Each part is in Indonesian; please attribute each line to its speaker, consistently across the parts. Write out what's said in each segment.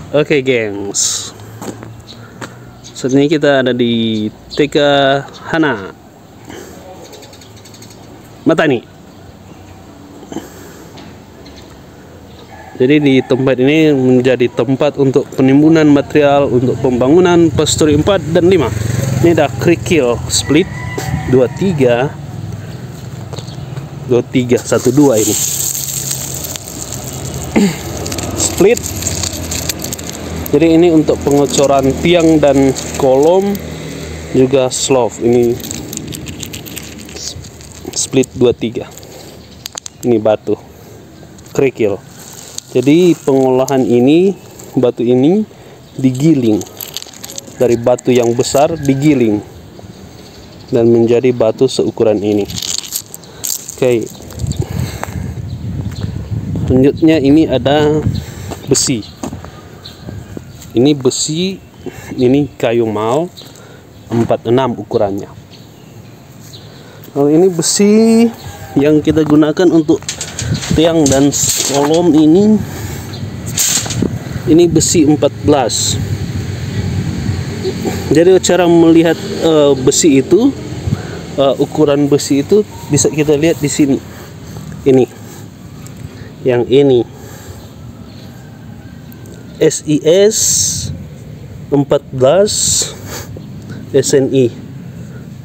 Speaker 1: Oke, gengs. Saat ini kita ada di TK Hana Matani. Jadi di tempat ini menjadi tempat untuk penimbunan material untuk pembangunan Pastori 4 dan 5. Ini ada kerikil split 23 12 ini. Split. Jadi ini untuk pengecoran tiang dan kolom, juga slope. Ini split 23. Ini batu kerikil. Jadi pengolahan ini, batu ini digiling dari batu yang besar, digiling dan menjadi batu seukuran ini. Oke. Selanjutnya ini ada besi. Ini besi, ini kayu mal 46 ukurannya. Kalau ini besi yang kita gunakan untuk tiang dan kolom ini besi 14. Jadi cara melihat besi itu, ukuran besi itu bisa kita lihat di sini. Ini, yang ini SIS 14 SNI.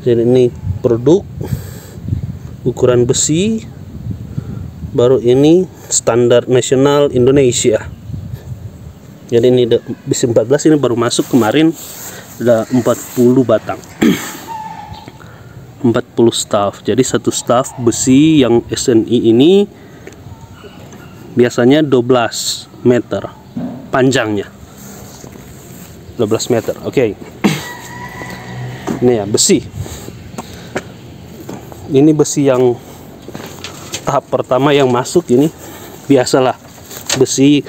Speaker 1: Jadi ini produk ukuran besi, baru ini standar nasional Indonesia. Jadi ini besi 14 ini baru masuk kemarin, ada 40 batang. 40 staff. Jadi satu staff besi yang SNI ini biasanya 12 meter panjangnya, 12 meter. Oke. Ini ya besi. Ini besi yang tahap pertama yang masuk. Ini biasalah besi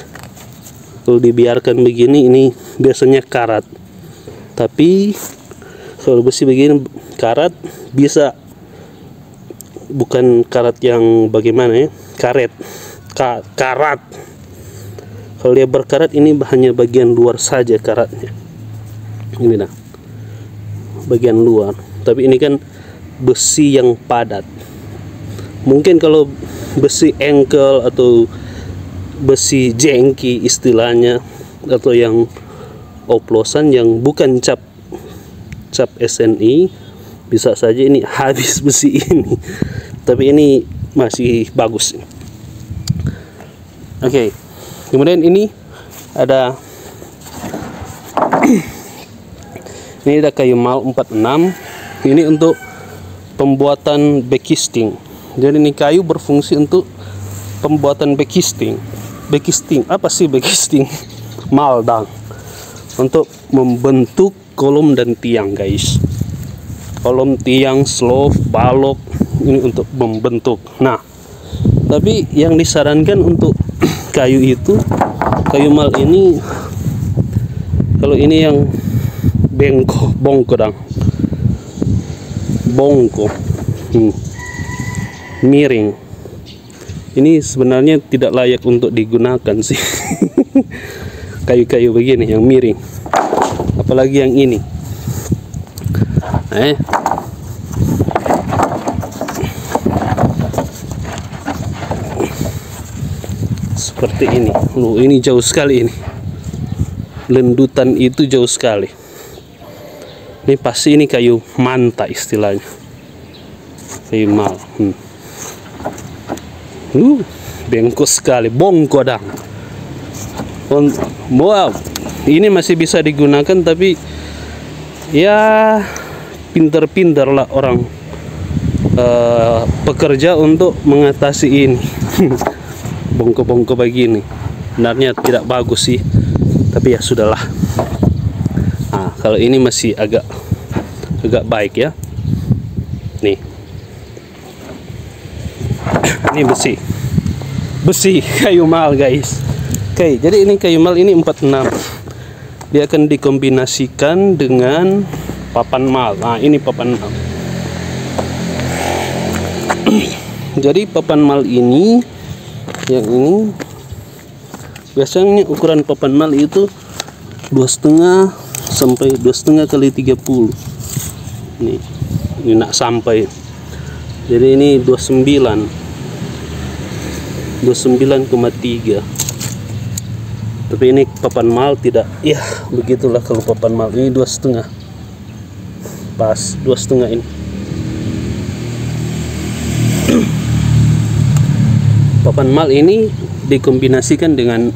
Speaker 1: kalau dibiarkan begini ini biasanya karat. Tapi kalau besi begini karat bisa, bukan karat yang bagaimana ya, karet, karat. Kalau dia berkarat ini hanya bagian luar saja karatnya. Ini nah, bagian luar. Tapi ini kan besi yang padat. Mungkin kalau besi engkel atau besi jengki istilahnya, atau yang oplosan yang bukan cap SNI, bisa saja ini habis besi ini. Tapi ini masih bagus. Oke. Kemudian ini ada ini ada kayu mal 46. Ini untuk pembuatan backisting. Jadi ini kayu berfungsi untuk pembuatan backisting. Backisting apa sih backisting? Maldang. Untuk membentuk kolom dan tiang, guys. Kolom, tiang, slope, balok, ini untuk membentuk. Nah, tapi yang disarankan untuk kayu itu, kayu mal ini, kalau ini yang bongko miring, ini sebenarnya tidak layak untuk digunakan sih. Kayu-kayu begini yang miring, apalagi yang ini seperti ini. Loh, ini jauh sekali ini. Lendutan itu jauh sekali. Ini pasti ini kayu manta istilahnya. Kayu mal. Bengkok sekali, bongkodang. Wow, ini masih bisa digunakan, tapi ya pinter-pinter lah orang pekerja untuk mengatasi ini. Bongko-bongko begini sebenarnya tidak bagus sih, tapi ya sudahlah. Nah, kalau ini masih agak baik ya. Nih, ini besi kayu mal, guys. Oke, jadi ini kayu mal ini 46. Dia akan dikombinasikan dengan papan mal. Nah, ini papan mal. Jadi papan mal ini, yang ini biasanya ukuran papan mal itu 2,5 sampai 2,5 kali 30. Ini nak sampai. Jadi ini 29,3. Tapi ini papan mal tidak. Ya, begitulah kalau papan mal. Ini 2,5. Pas 2,5 ini. Papan mal ini dikombinasikan dengan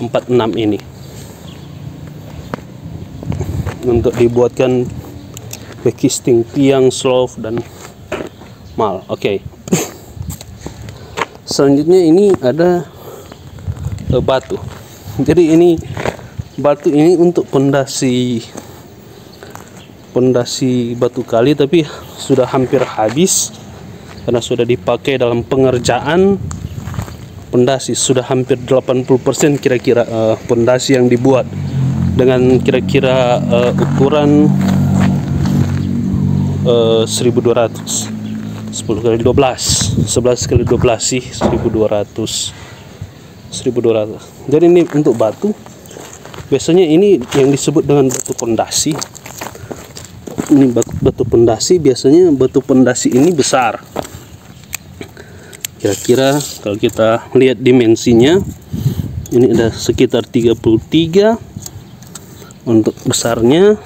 Speaker 1: 46 ini untuk dibuatkan backcasting tiang, slope dan mal. Oke. Selanjutnya ini ada batu. Jadi ini batu ini untuk pondasi batu kali, tapi sudah hampir habis karena sudah dipakai dalam pengerjaan pondasi. Sudah hampir 80% kira-kira pondasi yang dibuat dengan kira-kira ukuran 1200, 10 kali 12, 11 kali 12 sih, 1200. Jadi ini untuk batu. Biasanya ini yang disebut dengan batu pondasi. Ini batu pondasi, biasanya batu pondasi ini besar. Kira-kira kalau kita lihat dimensinya, ini ada sekitar 33 untuk besarnya,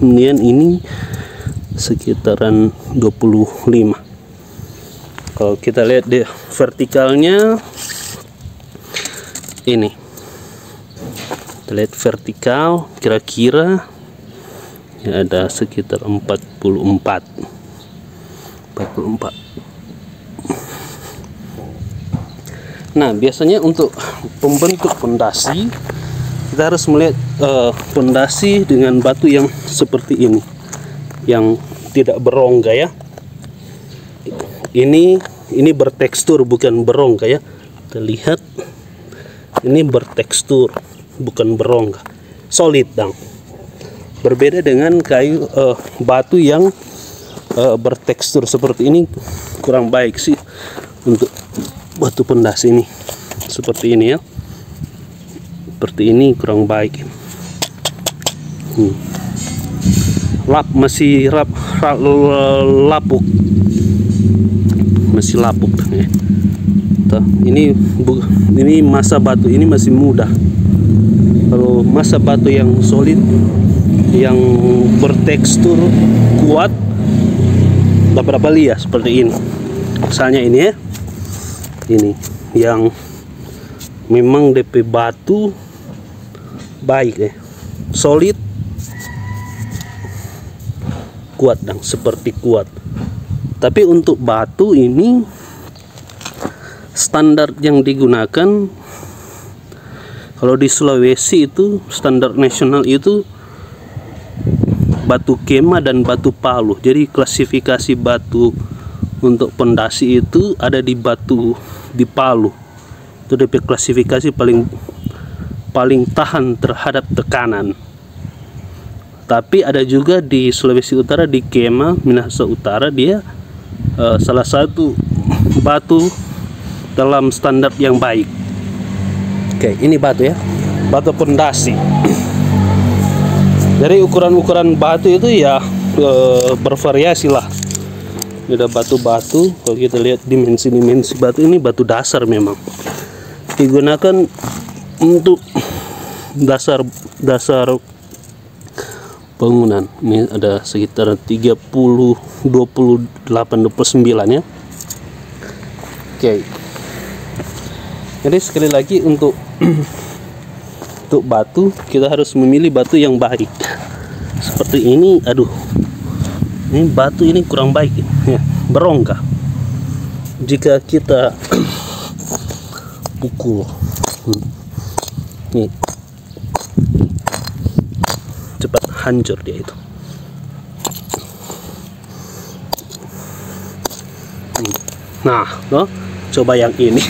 Speaker 1: kemudian ini sekitaran 25. Kalau kita lihat di vertikalnya, ini kita lihat vertikal kira-kira ya ada sekitar 44. Nah, biasanya untuk pembentuk pondasi kita harus melihat pondasi dengan batu yang seperti ini, yang tidak berongga ya. Ini bertekstur bukan berongga ya. Kita lihat ini bertekstur bukan berongga, solid dong. Berbeda dengan kayu batu yang bertekstur seperti ini, kurang baik sih untuk batu pondasi ini. Seperti ini ya, seperti ini kurang baik. Masih lapuk, masih lapuk ya. Ini masa batu ini masih muda. Kalau masa batu yang solid, yang bertekstur kuat, beberapa lihat seperti ini. Misalnya ini ya, ini yang memang DP batu baik ya, solid, kuat dan seperti kuat. Tapi untuk batu ini standar yang digunakan kalau di Sulawesi itu standar nasional itu batu kema dan batu palu. Jadi klasifikasi batu untuk pondasi itu ada di batu di Palu. Itu DP klasifikasi paling tahan terhadap tekanan. Tapi ada juga di Sulawesi Utara, di Kema, Minahasa Utara, dia salah satu batu dalam standar yang baik. Oke, ini batu ya, batu pondasi. Jadi ukuran-ukuran batu itu ya bervariasi lah. Ini ada batu-batu. Kalau kita lihat dimensi-dimensi batu, ini batu dasar memang digunakan untuk dasar bangunan. Ini ada sekitar 30, 28, 29 ya. Oke. Jadi sekali lagi untuk untuk batu kita harus memilih batu yang baik. Seperti ini, aduh, ini batu ini kurang baik ya, berongga. Jika kita pukul, nih cepat hancur dia itu. Nah, loh, coba yang ini.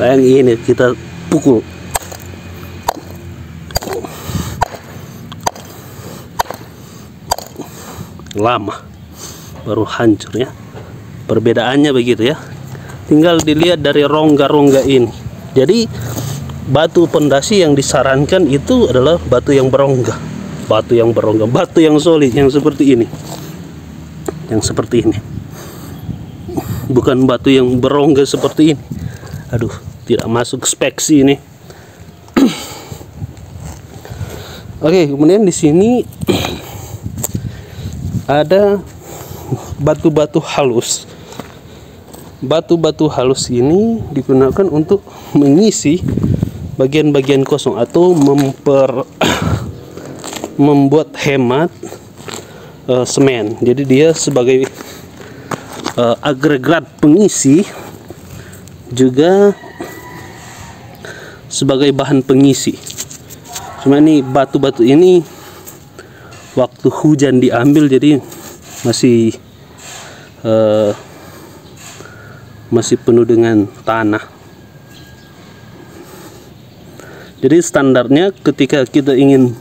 Speaker 1: Yang ini kita pukul. Lama baru hancur ya. Perbedaannya begitu ya. Tinggal dilihat dari rongga-rongga ini. Jadi batu pondasi yang disarankan itu adalah batu yang berongga, batu yang solid, yang seperti ini, bukan batu yang berongga seperti ini. Aduh, tidak masuk spek sih ini. Oke, kemudian di sini ada batu-batu halus. Batu-batu halus ini digunakan untuk mengisi bagian-bagian kosong atau membuat hemat semen. Jadi dia sebagai agregat pengisi, juga sebagai bahan pengisi. Cuma ini batu-batu ini waktu hujan diambil, jadi masih penuh dengan tanah. Jadi standarnya ketika kita ingin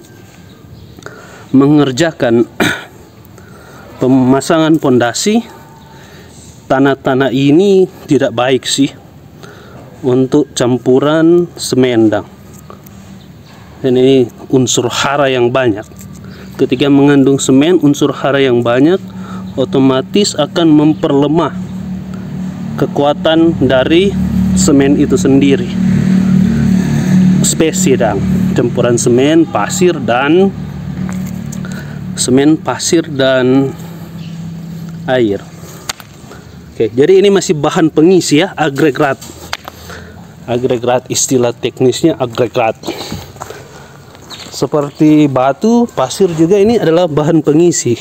Speaker 1: mengerjakan pemasangan pondasi, tanah-tanah ini tidak baik sih untuk campuran semen dang. Dan ini unsur hara yang banyak. Ketika mengandung semen, unsur hara yang banyak otomatis akan memperlemah kekuatan dari semen itu sendiri. Spesi dang, campuran semen, pasir dan air. Oke, jadi ini masih bahan pengisi ya, agregat. Agregat, istilah teknisnya agregat. Seperti batu, pasir juga ini adalah bahan pengisi,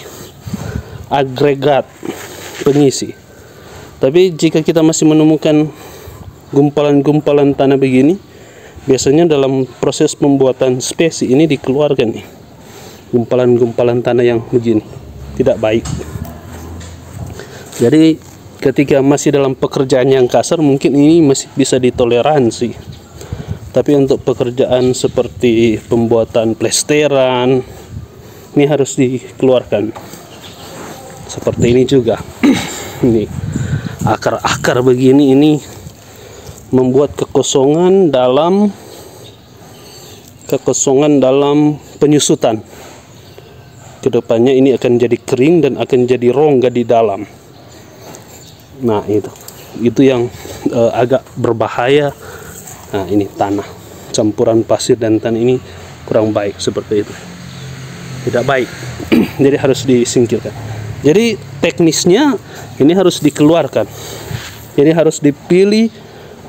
Speaker 1: agregat pengisi. Tapi jika kita masih menemukan gumpalan-gumpalan tanah begini, biasanya dalam proses pembuatan spesi ini dikeluarkan nih, gumpalan-gumpalan tanah yang begini, tidak baik. Jadi ketika masih dalam pekerjaan yang kasar, mungkin ini masih bisa ditoleransi. Tapi untuk pekerjaan seperti pembuatan plesteran, ini harus dikeluarkan. Seperti ini juga. Ini akar-akar begini, ini membuat kekosongan dalam penyusutan. Kedepannya ini akan jadi kering dan akan jadi rongga di dalam. Nah, itu yang agak berbahaya. Nah, ini tanah, campuran pasir dan tanah ini kurang baik, seperti itu, tidak baik. Jadi harus disingkirkan. Jadi teknisnya ini harus dikeluarkan. Jadi harus dipilih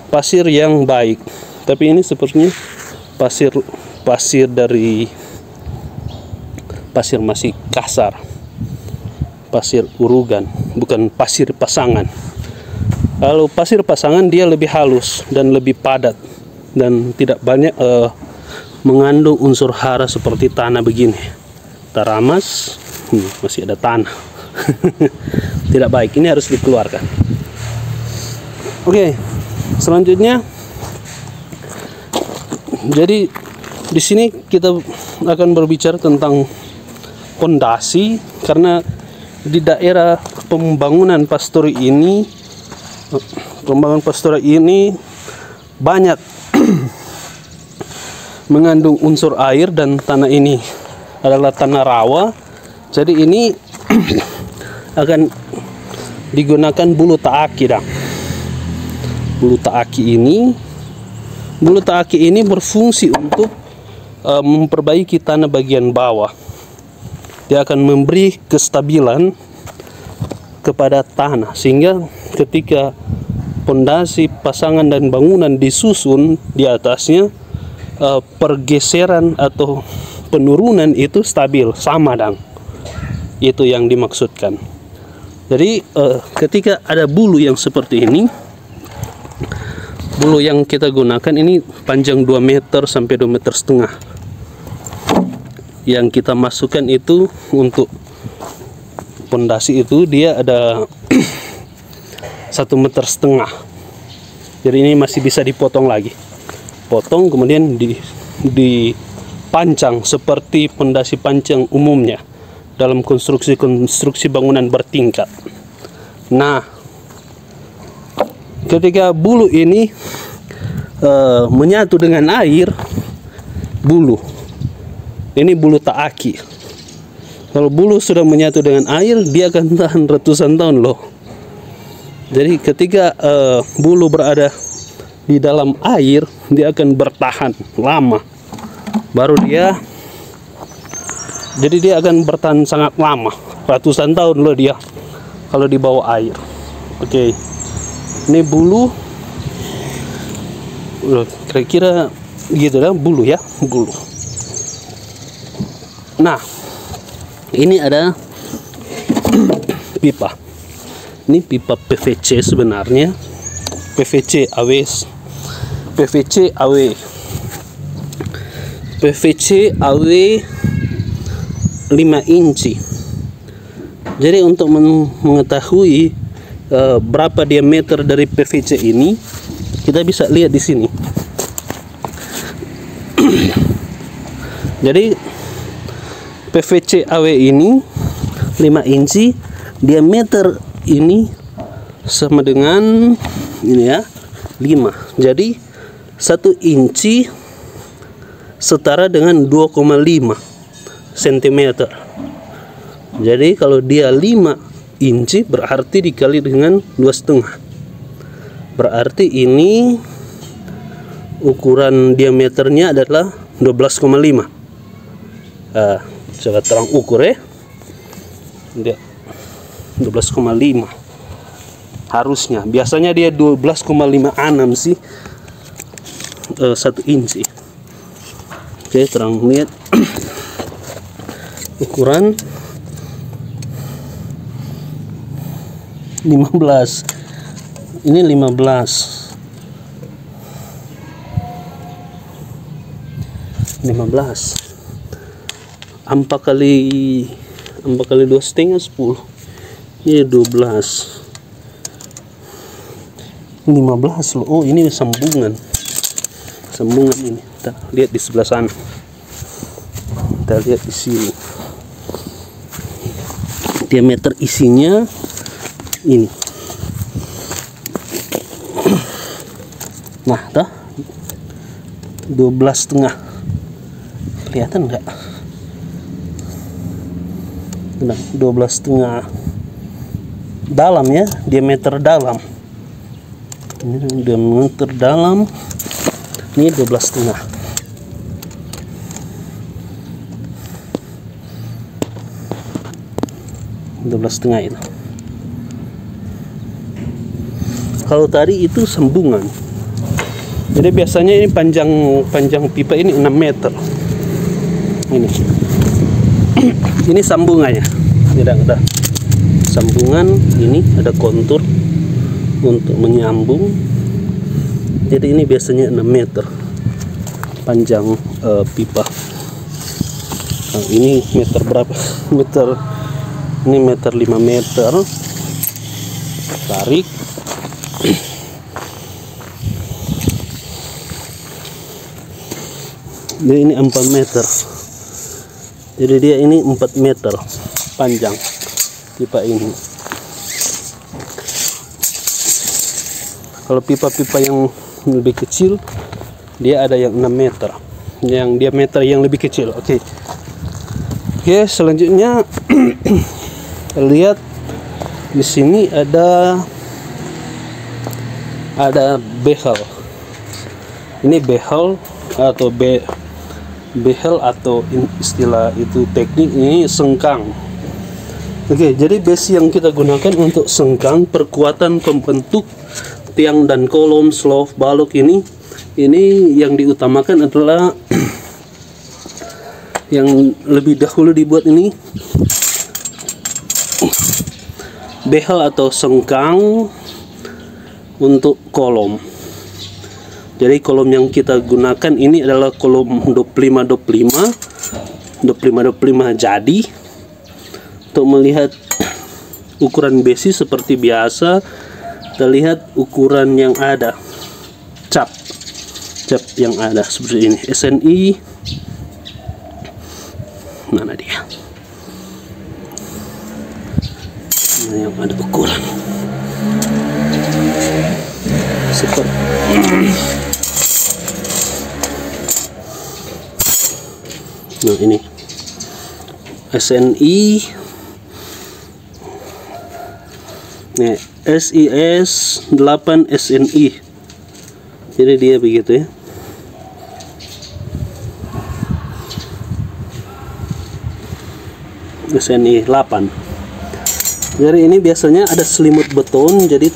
Speaker 1: pasir yang baik. Tapi ini sepertinya pasir masih kasar, pasir urugan, bukan pasir pasangan. Kalau pasir pasangan dia lebih halus dan lebih padat dan tidak banyak mengandung unsur hara seperti tanah begini. Taramas, masih ada tanah. Tidak baik, ini harus dikeluarkan. Oke, selanjutnya, jadi di sini kita akan berbicara tentang pondasi, karena di daerah pembangunan pastori ini banyak mengandung unsur air, dan tanah ini adalah tanah rawa. Jadi ini akan digunakan bulu taaki dah. Bulu taaki ini berfungsi untuk memperbaiki tanah bagian bawah. Dia akan memberi kestabilan kepada tanah, sehingga ketika pondasi, pasangan dan bangunan disusun di atasnya, pergeseran atau penurunan itu stabil, sama dang. Itu yang dimaksudkan. Jadi ketika ada bulu yang seperti ini, bulu yang kita gunakan ini panjang 2 meter sampai 2,5 meter. Yang kita masukkan itu untuk pondasi itu dia ada 1,5 meter. Jadi ini masih bisa dipotong lagi. Potong kemudian dipancang seperti pondasi pancang umumnya dalam konstruksi bangunan bertingkat. Nah, ketika bulu ini menyatu dengan air, bulu. Ini bulu taaki. Kalau bulu sudah menyatu dengan air, dia akan tahan ratusan tahun loh. Jadi ketika bulu berada di dalam air, dia akan bertahan lama. Baru dia, jadi dia akan bertahan sangat lama, ratusan tahun loh dia kalau di bawah air. Oke, ini bulu, kira-kira gitu lah, bulu ya, bulu. Nah, ini ada pipa. Ini pipa PVC sebenarnya, PVC AW, PVC AW, PVC AW 5 inci. Jadi untuk mengetahui berapa diameter dari PVC ini, kita bisa lihat di sini. Jadi PVC AW ini 5 inci, diameter ini sama dengan ini ya, 5. Jadi 1 inci setara dengan 2,5 cm. Jadi kalau dia 5 inci berarti dikali dengan 2,5. Berarti ini ukuran diameternya adalah 12,5. Coba terang ukur ya. Dia 12,5 harusnya. Biasanya dia 12,56 sih 1 inci. Oke, terang lihat ukuran 15. Ini 15. 4 kali 2,5 10. Ini 12. 15 loh. Oh, ini sambungan. Sambungan ini. Kita lihat di sebelah sana. Kita lihat di sini. Diameter isinya ini. Nah, dah 12,5. Kelihatan enggak? Nah, 12,5 dalam ya, diameter dalam. Ini diameter dalam. Ini 12,5. itu. Kalau tadi itu sambungan. Jadi biasanya ini panjang pipa ini 6 meter. Ini sambungannya. Tidak ada sambungan, ini ada kontur untuk menyambung. Jadi ini biasanya 6 meter panjang pipa. Nah, ini meter berapa? Ini meter 5 meter. Tarik. Jadi ini 4 meter. Jadi dia ini 4 meter panjang pipa ini. Kalau pipa-pipa yang lebih kecil, dia ada yang 6 meter, yang diameter yang lebih kecil. Oke, selanjutnya lihat di sini ada behel. Ini behel atau behel atau istilah itu teknik ini sengkang. Oke, jadi besi yang kita gunakan untuk sengkang, perkuatan pembentuk tiang dan kolom, slope, balok ini yang diutamakan adalah yang lebih dahulu dibuat ini behel atau sengkang untuk kolom. Jadi kolom yang kita gunakan ini adalah kolom 25 jadi. Untuk melihat ukuran besi seperti biasa, kita lihat ukuran yang ada, cap yang ada seperti ini, SNI. Mana dia? Nah, yang ada ukuran seperti Nah ini SNI, nih SIS 8 SNI, jadi dia begitu ya. SNI 8. Jadi ini biasanya ada selimut beton, jadi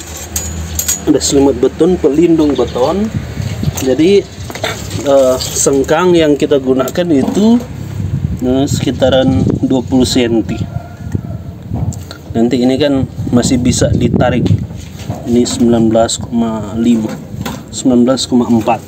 Speaker 1: ada selimut beton, pelindung beton. Jadi sengkang yang kita gunakan itu sekitaran 20 cm. Nanti ini kan masih bisa ditarik. Ini 19,5, 19,4.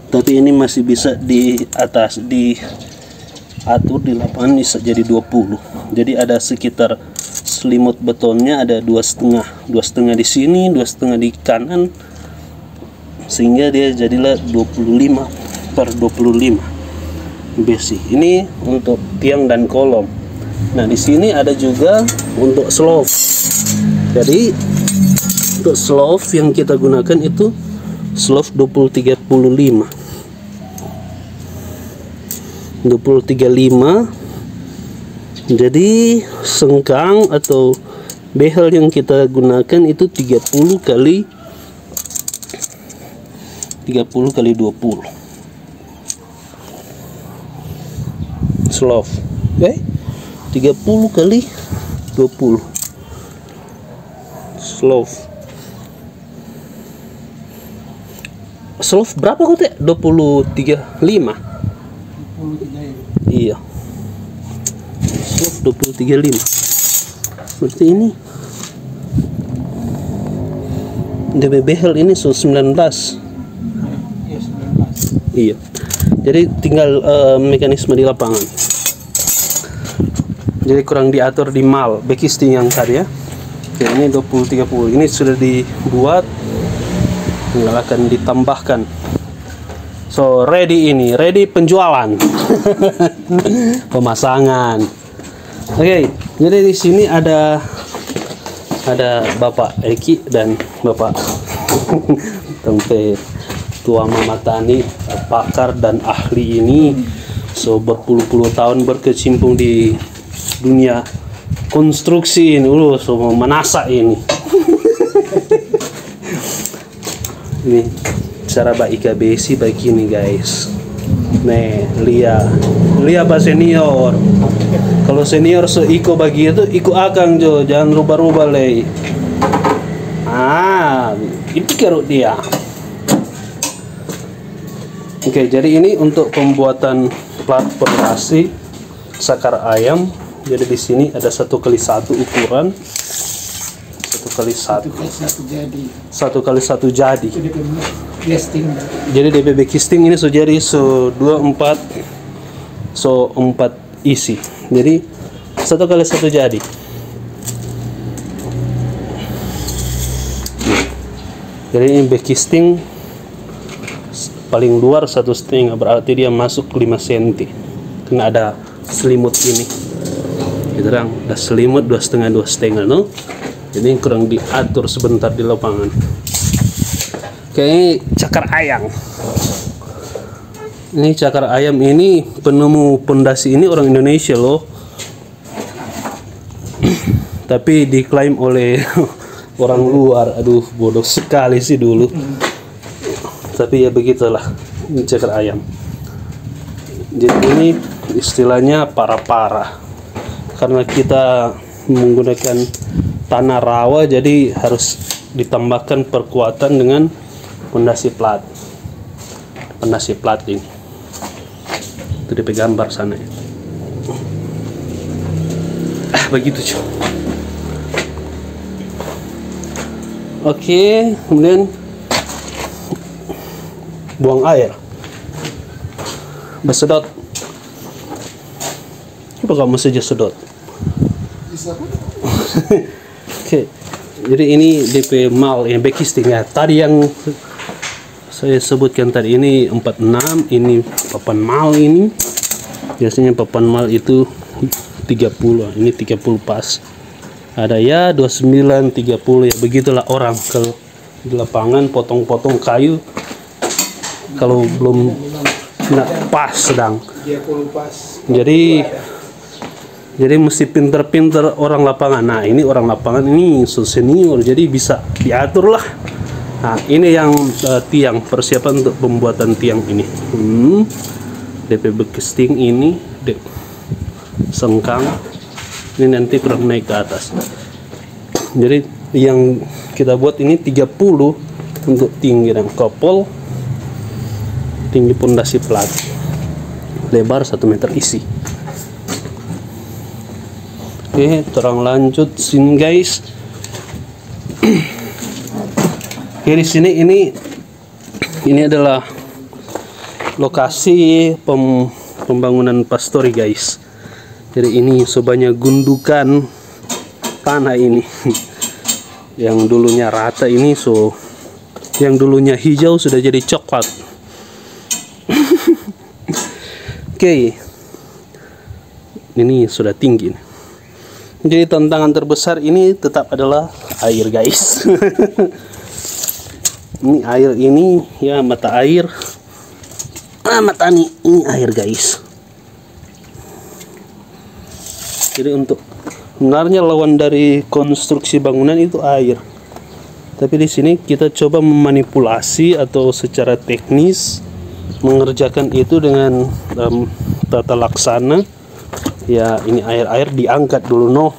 Speaker 1: Tapi ini masih bisa di atas, diatur di lapangan bisa jadi 20. Jadi ada sekitar selimut betonnya ada 2,5 di sini, 2,5 di kanan, sehingga dia jadilah 25/25 besi. Ini untuk tiang dan kolom. Nah di sini ada juga untuk slope. Jadi untuk slope yang kita gunakan itu slope 2035. Jadi sengkang atau behel yang kita gunakan itu 30 kali 20 slope, oke? 30 kali 20 slope. Slope berapa kok teh? 23,5. Iya, slope 20,35. Berarti ini DB behel ini 19. Iya. Jadi tinggal mekanisme di lapangan. Jadi kurang diatur di mal backisting yang tadi ya. Oke, ini 20-30. Ini sudah dibuat, tinggal akan ditambahkan. So ready, ini ready penjualan. Pemasangan. Oke, jadi di sini ada Bapak Eki dan Bapak Tempe, tua Mama Tani, pakar dan ahli ini. So berpuluh-puluh tahun berkecimpung di dunia konstruksi ini, so menasa ini. Ini cara Ika besi begini guys. Nih, lihat Pak senior. Kalau senior so iko begitu, iko akang jo, jangan rubah-rubah leh. Itu kerut dia. Oke, jadi ini untuk pembuatan plat pondasi sakar ayam. Jadi di sini ada 1x1 ukuran, 1x1 jadi. Jadi DP backisting ini sudah jadi 24 isi. Jadi 1x1 jadi. Jadi ini backisting paling luar 1,5, berarti dia masuk 5 cm. Karena ada selimut ini. Gitu kan, ada selimut 2,5 no. Jadi kurang diatur sebentar di lapangan. Oke, cakar ayam. Ini cakar ayam ini penemu pondasi ini orang Indonesia loh. Tapi diklaim oleh orang luar. Aduh, bodoh sekali sih dulu. Tapi ya begitulah, ini cakar ayam. Jadi ini istilahnya para-para. Karena kita menggunakan tanah rawa, jadi harus ditambahkan perkuatan dengan pondasi plat. Pondasi plat ini. Itu di gambar sana ya. Begitu cuy. Oke, kemudian buang air. Bersedot. Coba kamu saja sedot. Oke. Jadi ini DP mal yang backisting ya. Tadi yang saya sebutkan tadi ini 46, ini papan mal ini. Biasanya papan mal itu 30, ini 30 pas. Ada ya 29, 30 ya, begitulah orang kalau di lapangan potong-potong kayu. Kalau belum Nggak pas sedang.
Speaker 2: 30 pas.
Speaker 1: Jadi mesti pinter-pinter orang lapangan. Nah ini orang lapangan ini senior, jadi bisa diatur lah. Nah ini yang tiang, persiapan untuk pembuatan tiang ini. DP bekisting ini sengkang ini nanti kurang naik ke atas. Jadi yang kita buat ini 30 untuk tinggi dan kopol, tinggi pondasi plat, lebar 1 meter isi. Oke, terang lanjut sini guys. Oke, di sini ini adalah lokasi pembangunan pastori guys. Jadi ini sebanyak gundukan tanah ini. Yang dulunya rata ini yang dulunya hijau sudah jadi coklat. Oke. Ini sudah tinggi. Jadi tantangan terbesar ini tetap adalah air guys. Ini air ini ya, mata air. Mata ini air guys. Jadi untuk sebenarnya lawan dari konstruksi bangunan itu air. Tapi di sini kita coba memanipulasi atau secara teknis mengerjakan itu dengan tata laksana. Ya ini air diangkat dulu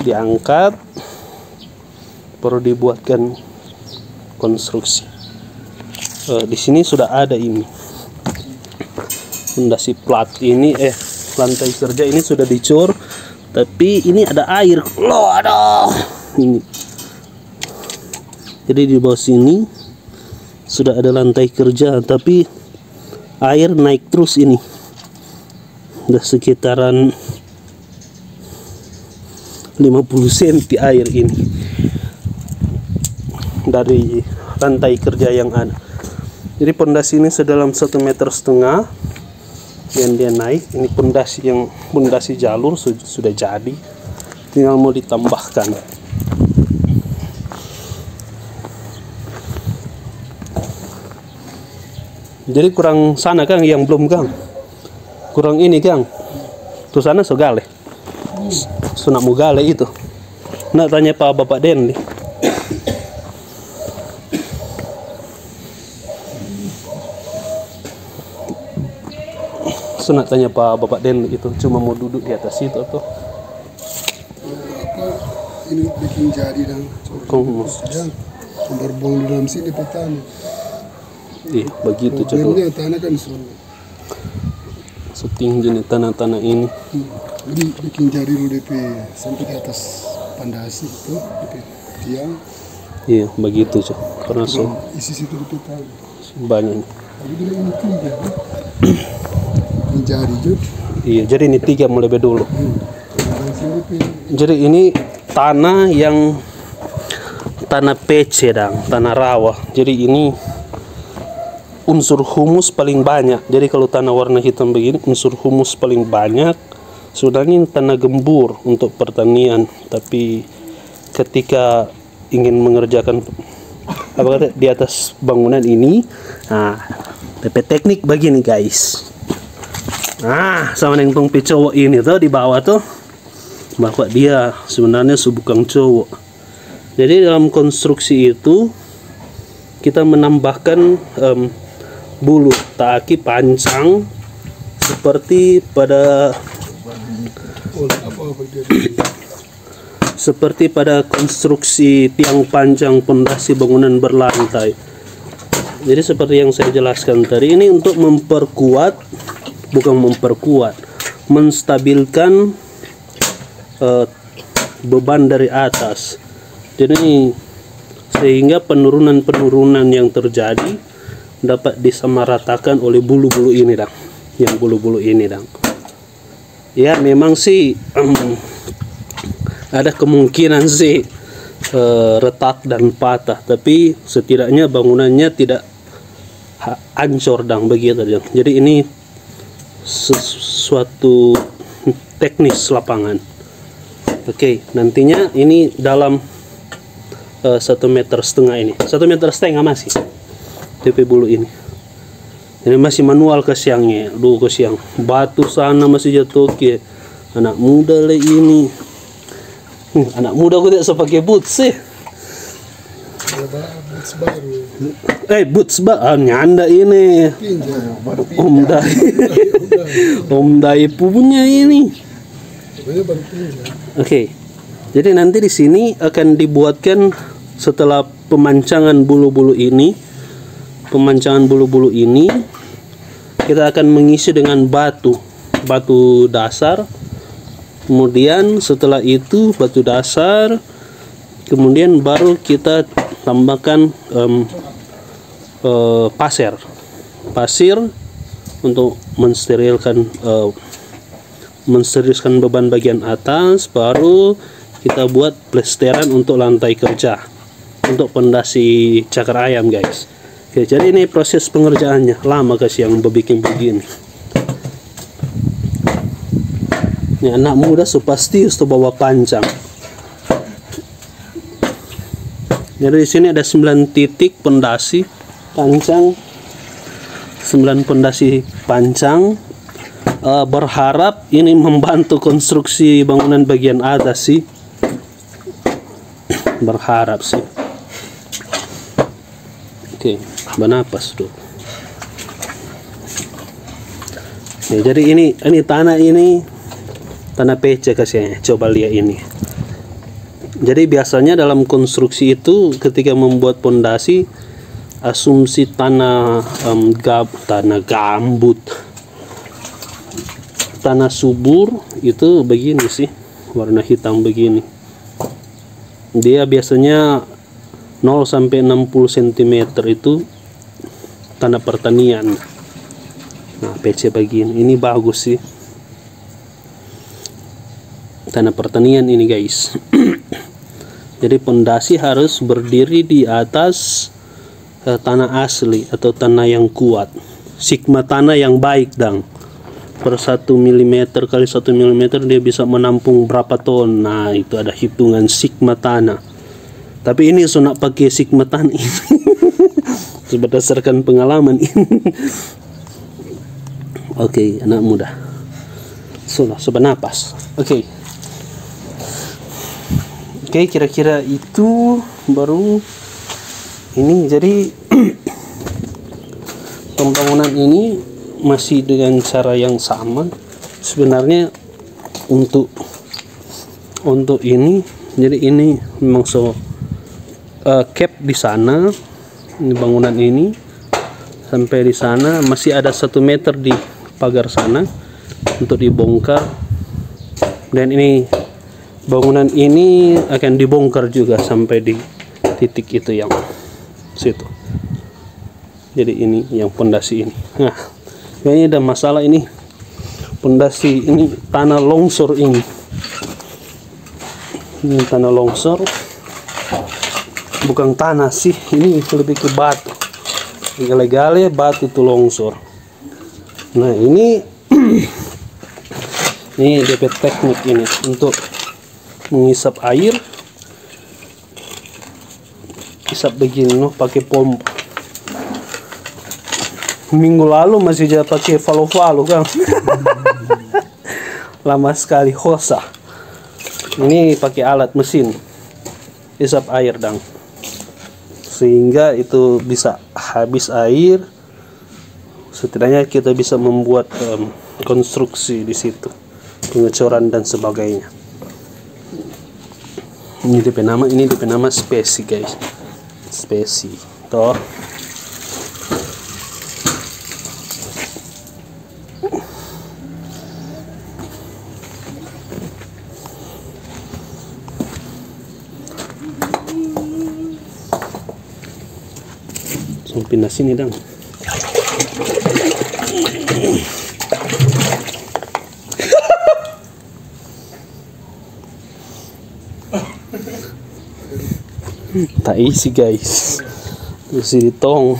Speaker 1: diangkat, baru dibuatkan konstruksi. Di sini sudah ada ini fondasi plat ini, lantai kerja ini sudah dicor, tapi ini ada air loh, aduh ini. Jadi di bawah sini sudah ada lantai kerja, tapi air naik terus ini. Udah sekitaran 50 cm air ini dari lantai kerja yang ada. Jadi pondasi ini sedalam 1,5 meter dan dia naik. Ini pondasi jalur sudah jadi, tinggal mau ditambahkan. Jadi kurang sana Kang yang belum Kang. Kurang ini Kang. Tuh sana sogale. Sunak mugale itu. Nak tanya Pak Bapak Den nih. Sunak tanya Pak Bapak Den itu, cuma mau duduk di atas itu atau
Speaker 2: ini bikin jadi dan berbol di dalam sini petani.
Speaker 1: Iya, begitu
Speaker 2: problemnya tanah kan
Speaker 1: setinggi nih tanah-tanah ini.
Speaker 2: Jadi bikin jari dulu DP sampai di atas pondasi itu DP tiang.
Speaker 1: Iya, begitu Cok. Karena
Speaker 2: isi situ DP tanah
Speaker 1: banyak.
Speaker 2: Tapi ini 3 jari juga.
Speaker 1: Iya, jadi ini 3 mulai dulu. Jadi ini tanah yang tanah PC dan tanah rawa. Jadi ini unsur humus paling banyak. Jadi kalau tanah warna hitam begini, unsur humus paling banyak. Sebenarnya ini tanah gembur untuk pertanian, tapi ketika ingin mengerjakan di atas bangunan ini, nah, DP teknik begini guys. Nah, sama dengan tongpi cowok ini tuh di bawah tuh, bahwa dia sebenarnya bukan cowok. Jadi dalam konstruksi itu kita menambahkan bulu taki pancang seperti pada konstruksi tiang panjang pondasi bangunan berlantai. Jadi seperti yang saya jelaskan tadi, ini untuk menstabilkan beban dari atas. Jadi sehingga penurunan yang terjadi dapat disamaratakan oleh bulu-bulu ini dang, ya memang sih ada kemungkinan sih retak dan patah, tapi setidaknya bangunannya tidak hancur dang begitu dang. Jadi ini sesuatu teknis lapangan. Oke, nantinya ini dalam 1,5 meter ini, 1,5 meter masih DP bulu ini. Ini masih manual ke siangnya. Aduh ke siang. Batu sana masih jatuh ke. Anak muda le ini. Anak muda aku tidak pakai boots sih.
Speaker 2: Boots baru.
Speaker 1: Boots nyanda ini. Om Dai. Om Dai punya ini. Oke. Jadi nanti di sini akan dibuatkan setelah pemancangan bulu-bulu ini. Pemancangan bulu-bulu ini kita akan mengisi dengan batu dasar. Kemudian setelah itu batu dasar, kemudian baru kita tambahkan pasir untuk mensterilkan beban bagian atas. Baru kita buat plesteran untuk lantai kerja untuk pondasi cakar ayam, guys. Oke, jadi ini proses pengerjaannya lama kasih yang bikin begini. Ini anak muda pasti harus bawa panjang. Jadi di sini ada 9 titik pondasi panjang, 9 pondasi panjang. Berharap ini membantu konstruksi bangunan bagian atas sih. Berharap sih. Oke, bernapas dulu. Ya, jadi ini tanah PC kasihnya. Coba lihat ini. Jadi biasanya dalam konstruksi itu ketika membuat pondasi, asumsi tanah gambut, tanah subur itu begini sih, warna hitam begini. Dia biasanya 0 sampai 60 cm itu tanah pertanian. Nah, PC begini. Ini bagus sih. Tanah pertanian ini, guys. Jadi pondasi harus berdiri di atas tanah asli atau tanah yang kuat. Sigma tanah yang baik, dang. Per 1 mm kali 1 mm dia bisa menampung berapa ton. Nah, itu ada hitungan sigma tanah. Tapi ini nak pakai sigma tanah ini. Berdasarkan pengalaman ini. Oke, anak muda. Sudah bernapas. Oke, kira-kira itu baru ini. Jadi pembangunan ini masih dengan cara yang sama sebenarnya untuk ini. Jadi ini memang cap di sana, ini bangunan ini sampai di sana masih ada 1 meter di pagar sana untuk dibongkar. Dan ini bangunan ini akan dibongkar juga sampai di titik itu yang situ. Jadi ini yang pondasi ini. Nah, ini ada masalah ini. Pondasi ini tanah longsor ini. Ini tanah longsor. Bukan tanah sih, ini lebih ke batu. Gale-gale batu itu longsor. Nah, ini ini DP teknik ini untuk mengisap air. Isap begini loh, pakai pompa. Minggu lalu masih jadi pakai falo-falo kan. Lama sekali hosa. Ini pakai alat mesin isap air, dang. Sehingga itu bisa habis air. Setidaknya kita bisa membuat konstruksi di situ, pengecoran dan sebagainya. Ini DP nama spesi, guys. Spesi. Toh. Pindah sini, dang. Tak isi, guys. Isi ditong.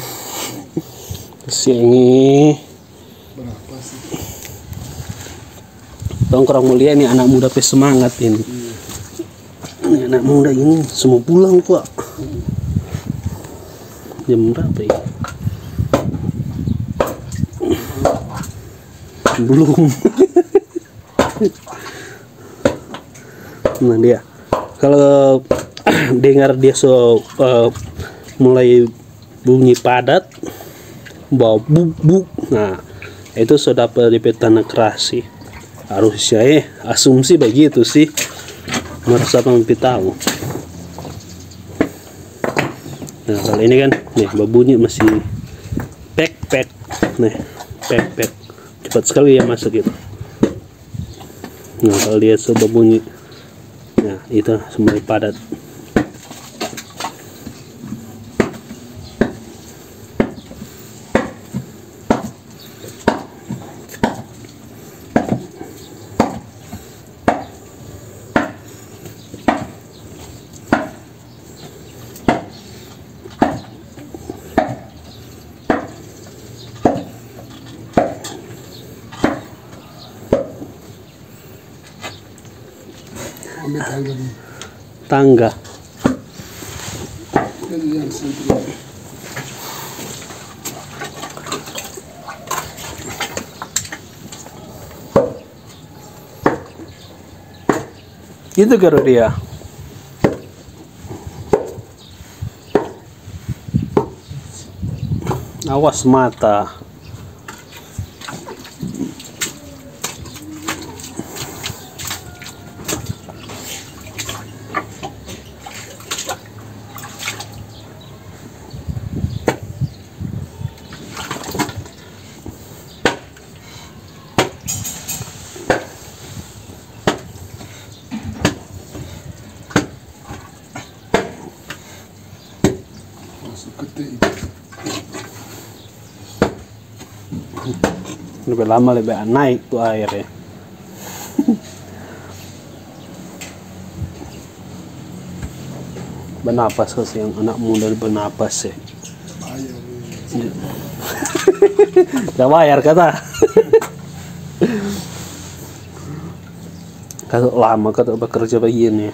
Speaker 1: Isi ini. Tong kurang mulia ini anak muda semangat ini. Ini anak muda ini semua pulang kok. Jam berapa ya? Belum. Nah dia kalau dengar dia mulai bunyi padat, bau buk, nah itu sudah dapat DP tanda keras sih. Harusnya asumsi begitu sih. Merasa mampi tahu. Nah kalau ini kan nih berbunyi masih pek, nih pek, cepat sekali ya masuk gitu. Nah kalau dia coba bunyi, nah itu mulai padat.
Speaker 2: Ambil tangga dulu.
Speaker 1: Tangga.
Speaker 2: Ini yang sentral.
Speaker 1: Itu karo dia. Awas mata. Lebih lama lebih naik tuh airnya. Bernapas sih yang anak muda bernapas sih. Gak bayar kata. Kalau lama kata bekerja begini.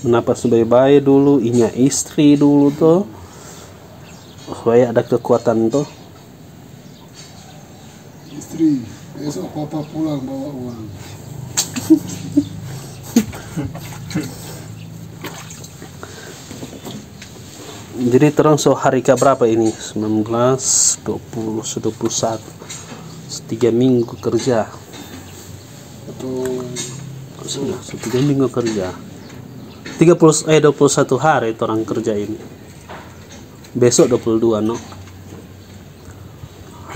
Speaker 1: Bernapas baik-baik dulu, inya istri dulu tuh. Supaya ada kekuatan tuh.
Speaker 2: Istri, besok papa pulang bawa uang.
Speaker 1: Jadi terang hari ke berapa ini? 19, 20, 21. 3 minggu kerja.
Speaker 2: Atau
Speaker 1: Sudah 3 minggu kerja. 21 hari orang kerja ini. Besok 22 no.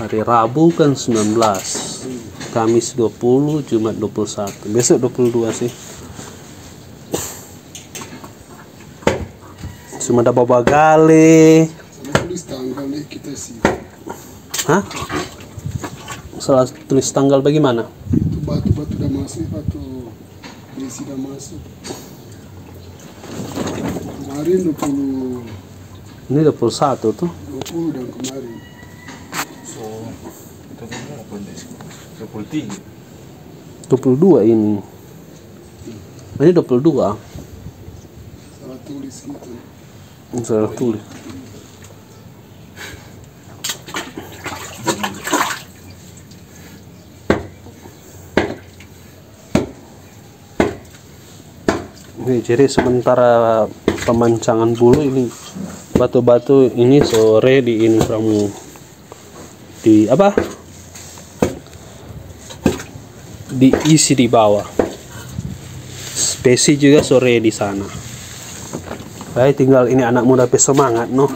Speaker 1: Hari Rabu kan 19, Kamis 20, Jumat 21. Besok 22 sih. Cuma ada bawa gale.
Speaker 2: sama tulis tanggal nih kita sih.
Speaker 1: Hah? Salah tulis tanggal bagaimana?
Speaker 2: Itu batu-batu udah masuk, batu besi udah masuk. Kemarin 20.
Speaker 1: Ini 21 tuh.
Speaker 2: 20 dan kemarin.
Speaker 3: So, kita kan apa nih? 23.
Speaker 1: 22 ini. Ini 22.
Speaker 2: Salah tulis gitu.
Speaker 1: Salah tulis. Jadi sementara pemancangan bulu ini batu-batu ini sore di ini kamu di apa? Diisi di bawah. Spesi juga sore di sana. Baik, tinggal ini anak muda semangat no.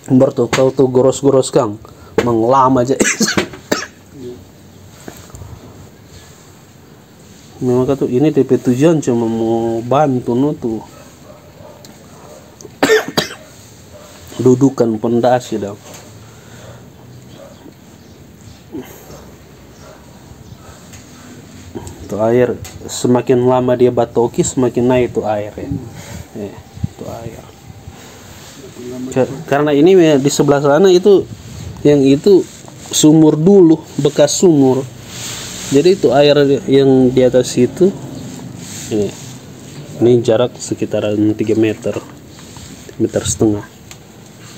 Speaker 1: Bertuh kau tuh goros-goros kang menglama aja. Memang tuh ini DP tujuan cuma mau bantu no tuh dudukan pondasi dong. Tuh air semakin lama dia batoki semakin naik tuh air ya. Itu air. Karena ini di sebelah sana itu yang itu sumur dulu, bekas sumur. Jadi itu air yang di atas itu, ini jarak sekitaran 3 meter, 1,5 meter.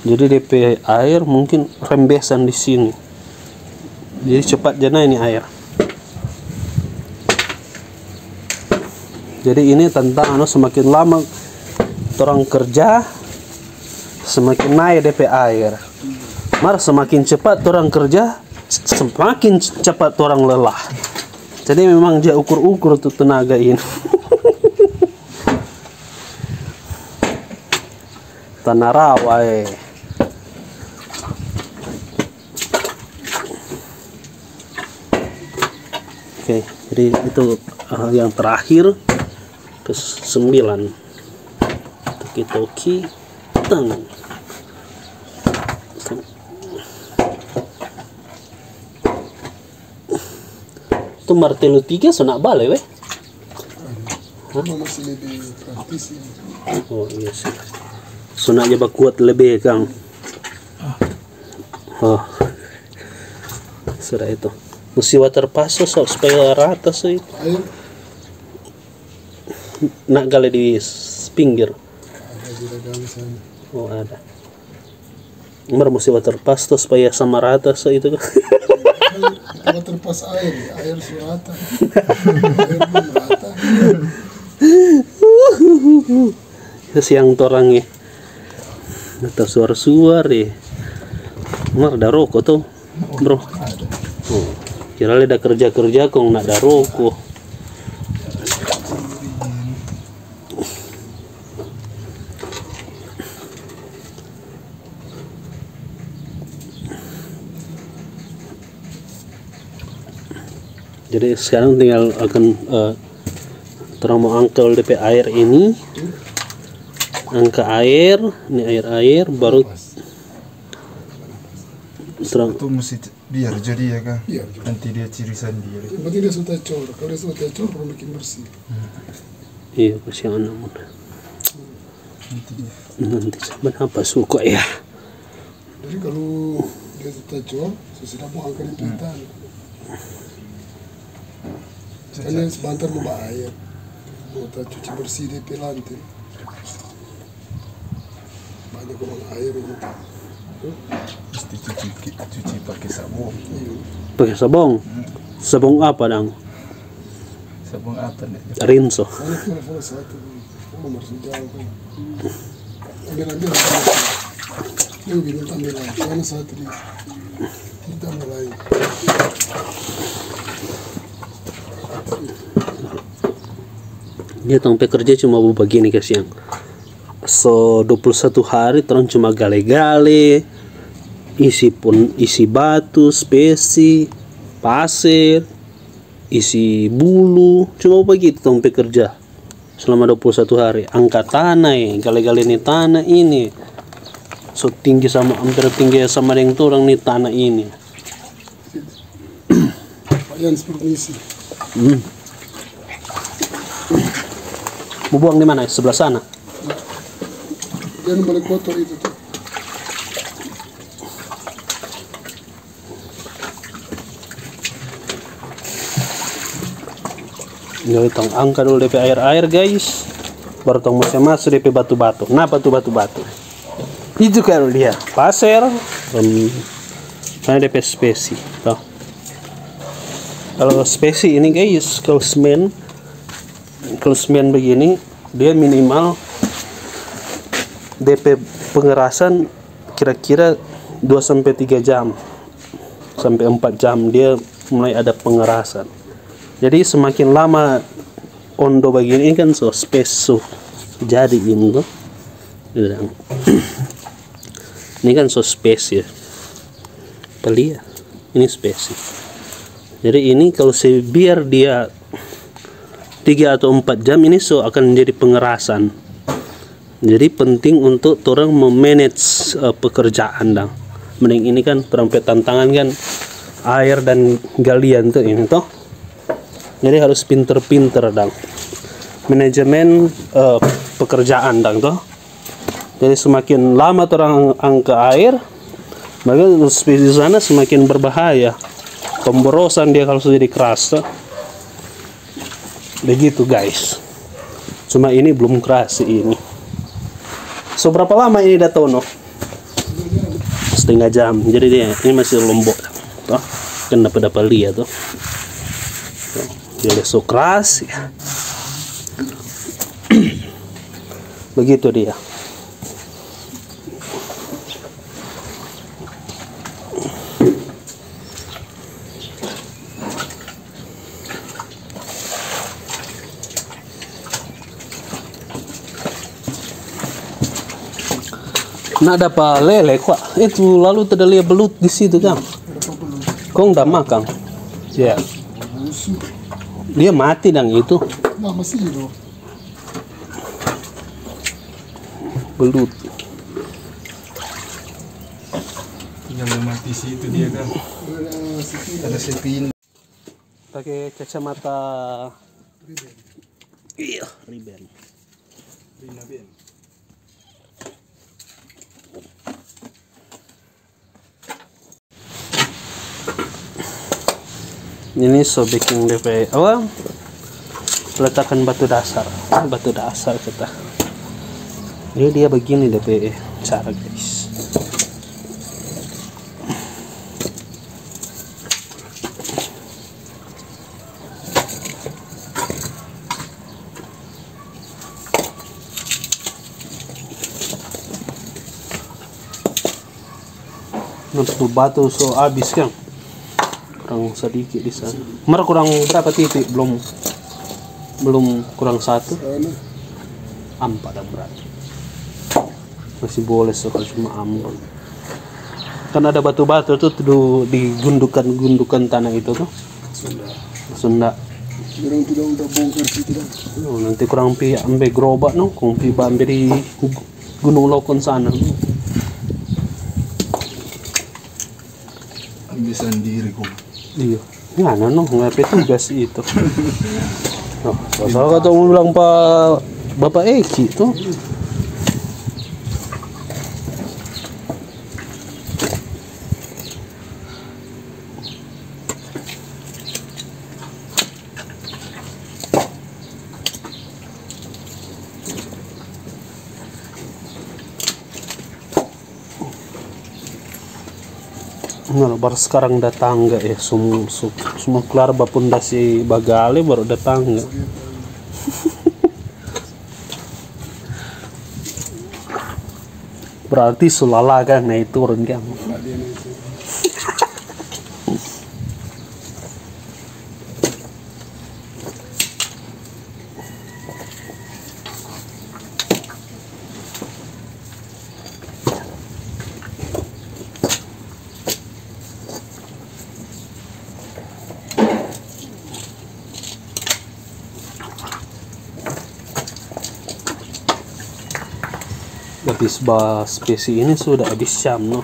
Speaker 1: Jadi DP air mungkin rembesan di sini. Jadi cepat jana ini air. Jadi ini tentang semakin lama orang kerja, semakin naik DP air. Mar semakin cepat orang kerja, semakin cepat orang lelah. Jadi memang dia ukur-ukur tuh tenaga ini. Tanah rawa. Oke, jadi itu yang terakhir ke-9. Toki-toki tang. Itu martelo 3 so nak balik weh.
Speaker 2: Masih lebih praktis ini.
Speaker 1: Oh iya sih. So nak jebak kuat lebih Kang. Oh. Sudah itu. Mesti water paso supaya rata sih.
Speaker 2: Air
Speaker 1: Nak gali di pinggir.
Speaker 2: ada di dalam sana.
Speaker 1: Oh ada. Mer mesti water pasto supaya sama rata so itu.
Speaker 2: Kalau terpas air surata. Air belum rata.
Speaker 1: Itu siang torang ya. Nata suar-suar ya. Mar ada rokok tuh, bro. Oh, kira ada kerja-kerja kok nak ada rokok. Jadi sekarang tinggal akan terang mau angkel DP air ini, angka air, ini air baru terang.
Speaker 3: Itu mesti biar jadi ya kan.
Speaker 2: Biar.
Speaker 3: Nanti dia cirisan dia.
Speaker 2: Yang penting dia sudah cor. Kalau dia sudah cor, perlu bikin bersih.
Speaker 1: Iya kasihan namun.
Speaker 3: Nanti dia.
Speaker 1: Nanti sebenarnya apa suka ya?
Speaker 2: Jadi kalau dia sudah cor, sesudah mau angkat di pintan. Karena sebentar mau air. Mau cuci bersih DP lantai. Banyak orang air ini.
Speaker 3: Mesti cuci pakai sabun.
Speaker 1: Pakai sabong. Sabong apa dang?
Speaker 3: Sabun apa nih?
Speaker 1: Rinso.
Speaker 2: Mana kira-kira satu. Nomor sejauh kan. Ambil. Yang bilang ambil lagi. Mana satu ni? Kita mulai.
Speaker 1: Dia tong pekerja cuma begini kasihan. So 21 hari terus cuma gale-gale, isi batu, spesi, pasir, isi bulu, cuma begitu tong pekerja selama 21 hari. Angkat tanah gale-gale nih tanah ini. So tinggi sama hampir tinggi sama yang turang nih tanah ini.
Speaker 2: Yang seperti isi.
Speaker 1: Mau buang di mana? Sebelah sana.
Speaker 2: Jangan balik kotor itu tuh.
Speaker 1: Jadi tong angkat dulu DP air guys. Baru tong masuk DP batu-batu. Nah batu-batu. Itu kalau dia pasir. Karena DP spesi. Tuh. Kalau spesi ini guys, kalau semen begini dia minimal DP pengerasan kira-kira 2-3 jam sampai 4 jam dia mulai ada pengerasan. Jadi semakin lama ondo begini kan so speso jadi ini tuh. Ini kan so spes ya. Kali ya. Ini spesi. Jadi ini kalau biar dia 3 atau 4 jam ini so akan menjadi pengerasan. Jadi penting untuk orang memanage pekerjaan dang. Mending ini kan terampet tantangan kan air dan galian tuh ini toh. Jadi harus pinter-pinter dang. Manajemen pekerjaan dang toh. Jadi semakin lama orang angka air, maka spesies sana semakin berbahaya. pemborosan dia kalau sudah keras tuh. Begitu guys. Cuma ini belum keras ini. So berapa lama ini Datono? Setengah jam. Jadi dia ini masih lombok tuh. Kan dapat lihat tuh. Dia so keras ya. Begitu dia. Nak dapat lele kok. Itu lalu terdalia belut di situ kan. Kau udah makan? Ya. Dia mati dang itu.
Speaker 2: Nah, masih itu.
Speaker 1: Belut.
Speaker 3: Tinggal mati situ dia kan. Ada sepin.
Speaker 1: Pakai kacamata. Iya, Ray-Ban. Ini so bikin DP awal letakkan batu dasar kita. Ini dia begini DP cara guys. Untuk batu so habis kan. Kurang sedikit di sana. Mer kurang berapa titik? Belum kurang 1. 4 dan berarti. Masih boleh so kalau cuma 4. Kan ada batu-batu tuh di gundukan tanah itu tuh. Sunda.
Speaker 2: Orang tidak udah bongkar situ dah.
Speaker 1: Oh, nanti kurang pi ambil gerobak no, kung pi ambil di Gunung Lokon sana.
Speaker 3: Ambil sendiri kok.
Speaker 1: Iya, ngana no, ngapain tugas itu. Oh, soalnya kata mau bilang Bapak Eki tuh. Nah, baru sekarang datang nggak ya semua kelar pondasi bagale baru datang nggak. Berarti sulala kan naik turun kan. Habis bahas spesi ini sudah habis jam no.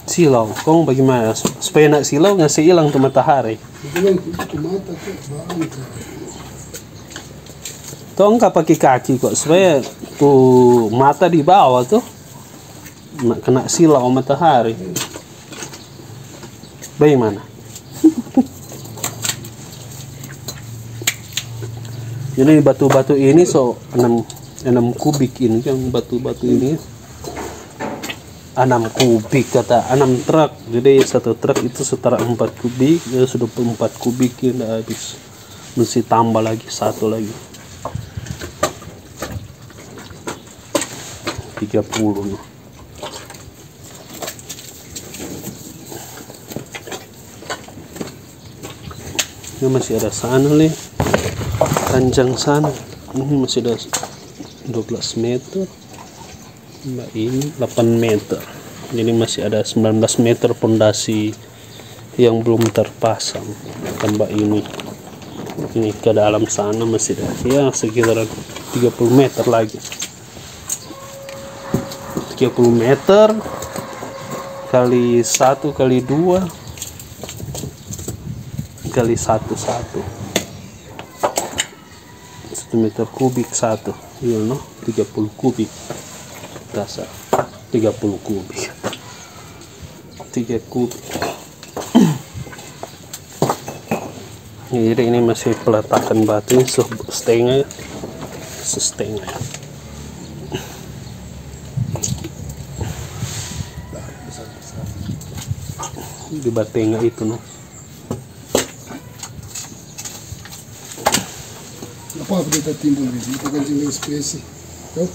Speaker 1: Silau, kau bagaimana supaya nak silau ngasih hilang tuh matahari?
Speaker 2: Bilang itu mata tuh bangka.
Speaker 1: Tuh enggak pakai kaki kok supaya tuh mata di bawah tuh nak kena silau matahari. Bagaimana? Jadi batu-batu ini so 6 kubik ini kan batu-batu ini 6 kubik kata 6 truk. Jadi satu truk itu setara 4 kubik. Ya sudah 4 kubik yang udah habis. Mesti tambah lagi satu lagi. 30 nih. Ini masih ada sana nih, panjang sana. Ini masih ada 12 meter. Mbak ini 8 meter. Jadi masih ada 19 meter pondasi yang belum terpasang. Tambah ini ke dalam sana masih ada ya sekitaran 30 meter lagi. 30 meter kali 1 kali 2 kali 1 meter kubik satu, iya no, 30 kubik dasar, 30 kubik 3 kubik. Jadi ini masih peletakan batu setengah ya. Di batengah itu no.
Speaker 2: Apa kita timbul di sini? Kita kan sini spesi. Tuh.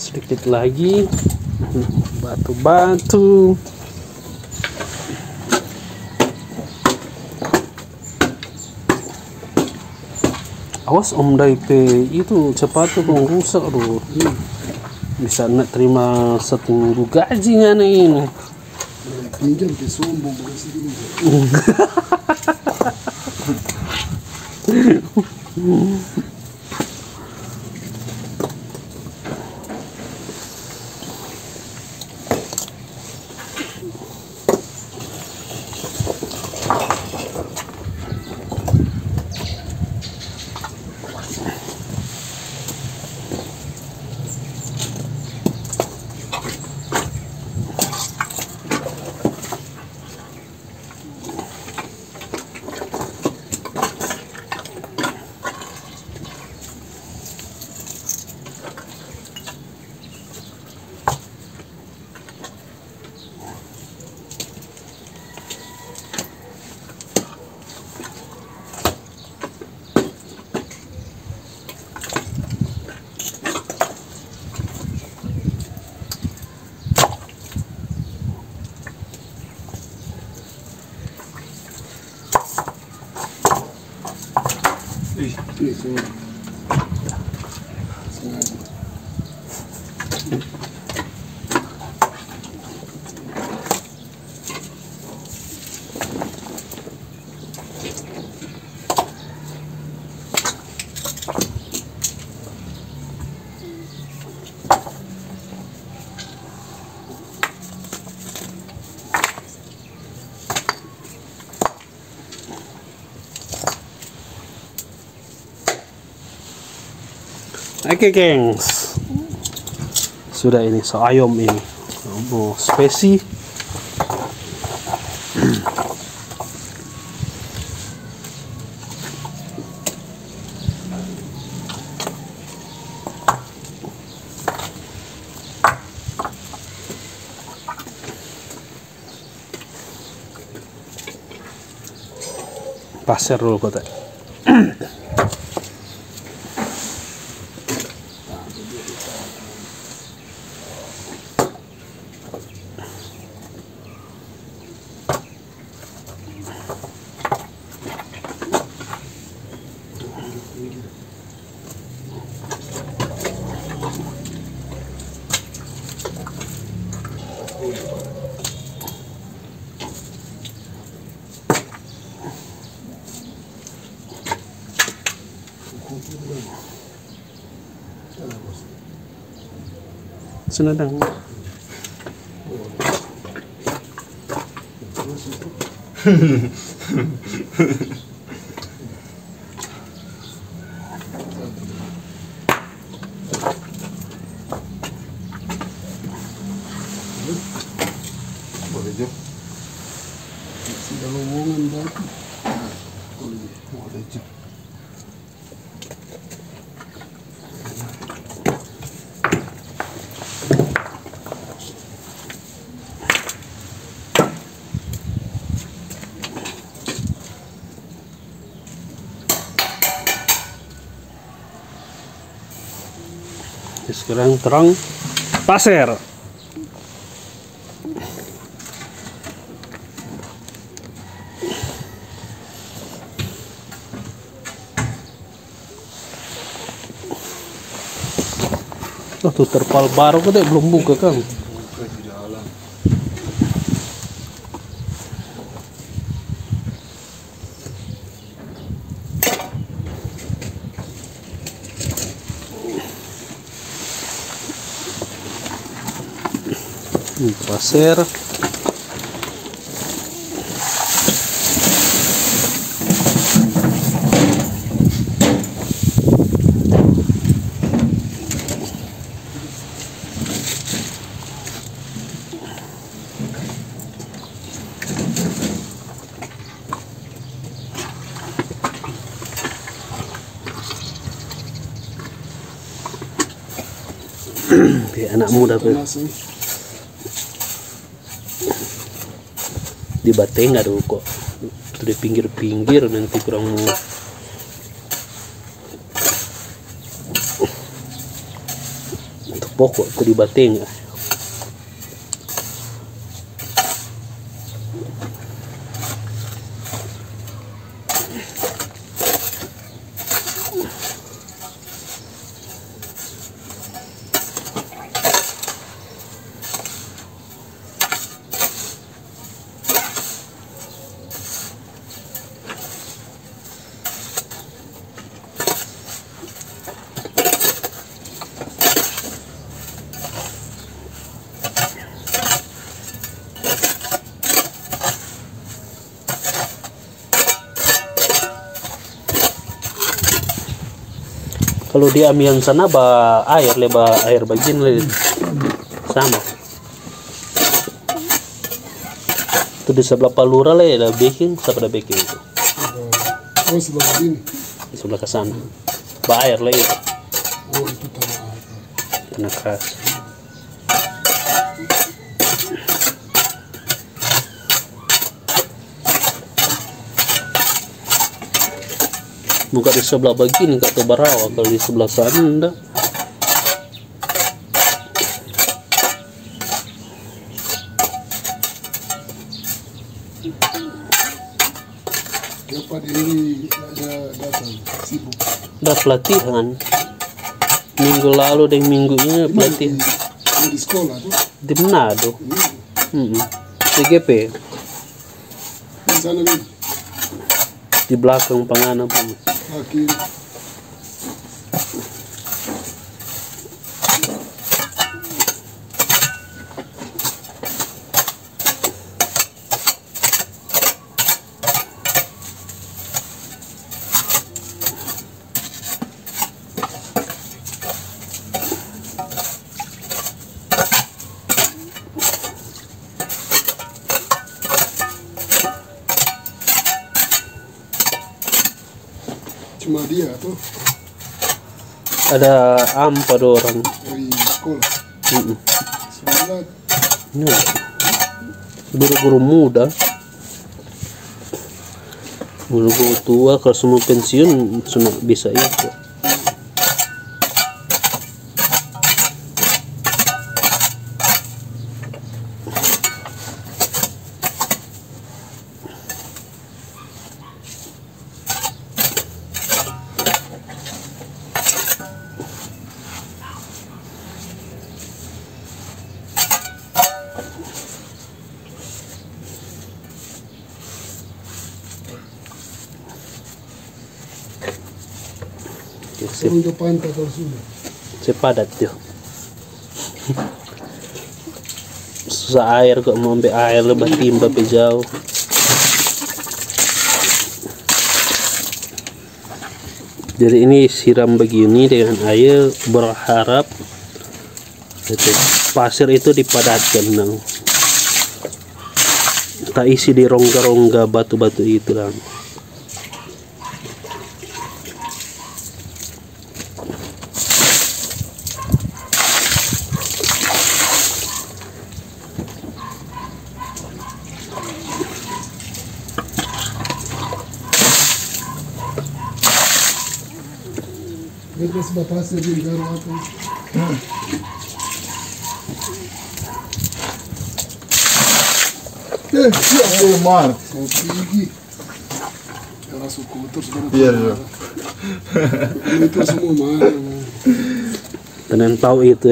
Speaker 1: Sedikit lagi batu-batu. Awas Om Daipe, itu sepatu kong rusak loh. Bisa nak terima 1 gaji nggak nih ini?
Speaker 2: Pinjam ke sombong bukan sini. Itu.
Speaker 1: Oke gengs, sudah ini ayam ini mau spesi. Pasir dulu kota. Senadang.
Speaker 3: Boleh Jo.
Speaker 2: Sudah lowongan batu.
Speaker 3: Boleh Jo.
Speaker 1: Sekarang terang pasir. Oh, tuh terpal baru kan belum buka kan?
Speaker 3: Buka di dalam.
Speaker 1: Pasir. Anak muda tuh. Di Bateng nggak ada kok, itu di pinggir-pinggir nanti kurang mau untuk pokok itu di Bateng ya. Kalau di Amian sana air bagian sama. Itu di sebelah Palura lah ada baking, siapa ada baking itu?
Speaker 2: Oh, sebelah sini.
Speaker 1: Di sebelah ke sana. Air lah itu.
Speaker 2: Oh, itu tanah.
Speaker 1: Tanah keras. Buka di sebelah begini kata Barawa, kalau di sebelah sana enggak.
Speaker 2: Kenapa ini ada datang sibuk?
Speaker 1: Udah pelatihan minggu lalu dan minggu ini pelatihan
Speaker 2: Di sekolah tuh.
Speaker 1: di Manado. TGP
Speaker 2: Di sana nih.
Speaker 1: di belakang Panganan pun.
Speaker 2: Laki. Cuma dia tuh
Speaker 1: Ada empat orang.
Speaker 2: dari sekolah. Sekolah
Speaker 1: Ya. Guru-guru muda, guru-guru tua kalau semua pensiun semua bisa ikut. Sip.
Speaker 2: turun ke pantai kalau sudah.
Speaker 1: Sepadat tuh. Susah air kok, mau ambil air lebih timba jauh. Jadi ini siram begini dengan air, berharap itu pasir itu dipadatkan, nah. Tak isi di rongga-rongga batu-batu itu, lah.
Speaker 2: Vedi se passer di garoto.
Speaker 3: Iya, Mar.
Speaker 2: Sono fighi. Era su cultura sebenarnya.
Speaker 3: Iya, iya.
Speaker 2: Itu semua mana.
Speaker 1: Dengan tahu itu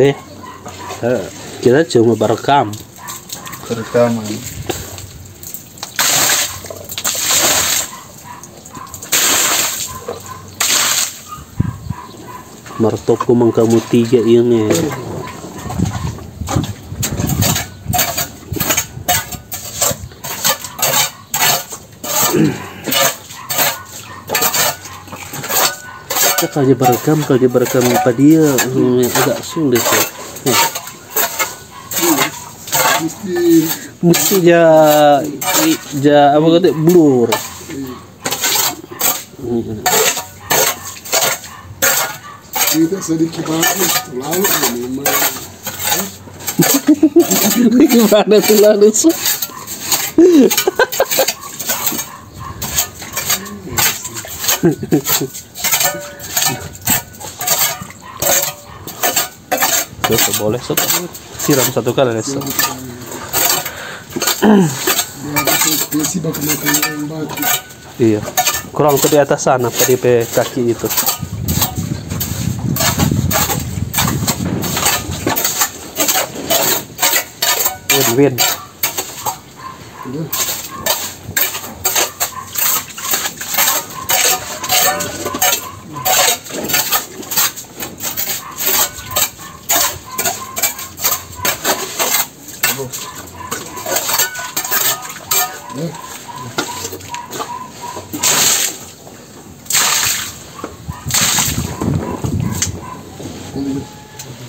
Speaker 1: kita cuma berekam.
Speaker 3: Rekaman.
Speaker 1: Martopku mengkamu 3 ini. Kalau berekam apa dia agak sulit ya. Mesti apa kata blur.
Speaker 2: Kita sedikit banget lalu memang.
Speaker 1: Gimana tuh lalu? Boleh siram 1 kali besok. Iya, kurang tuh di atas sana PDP kaki itu. Win.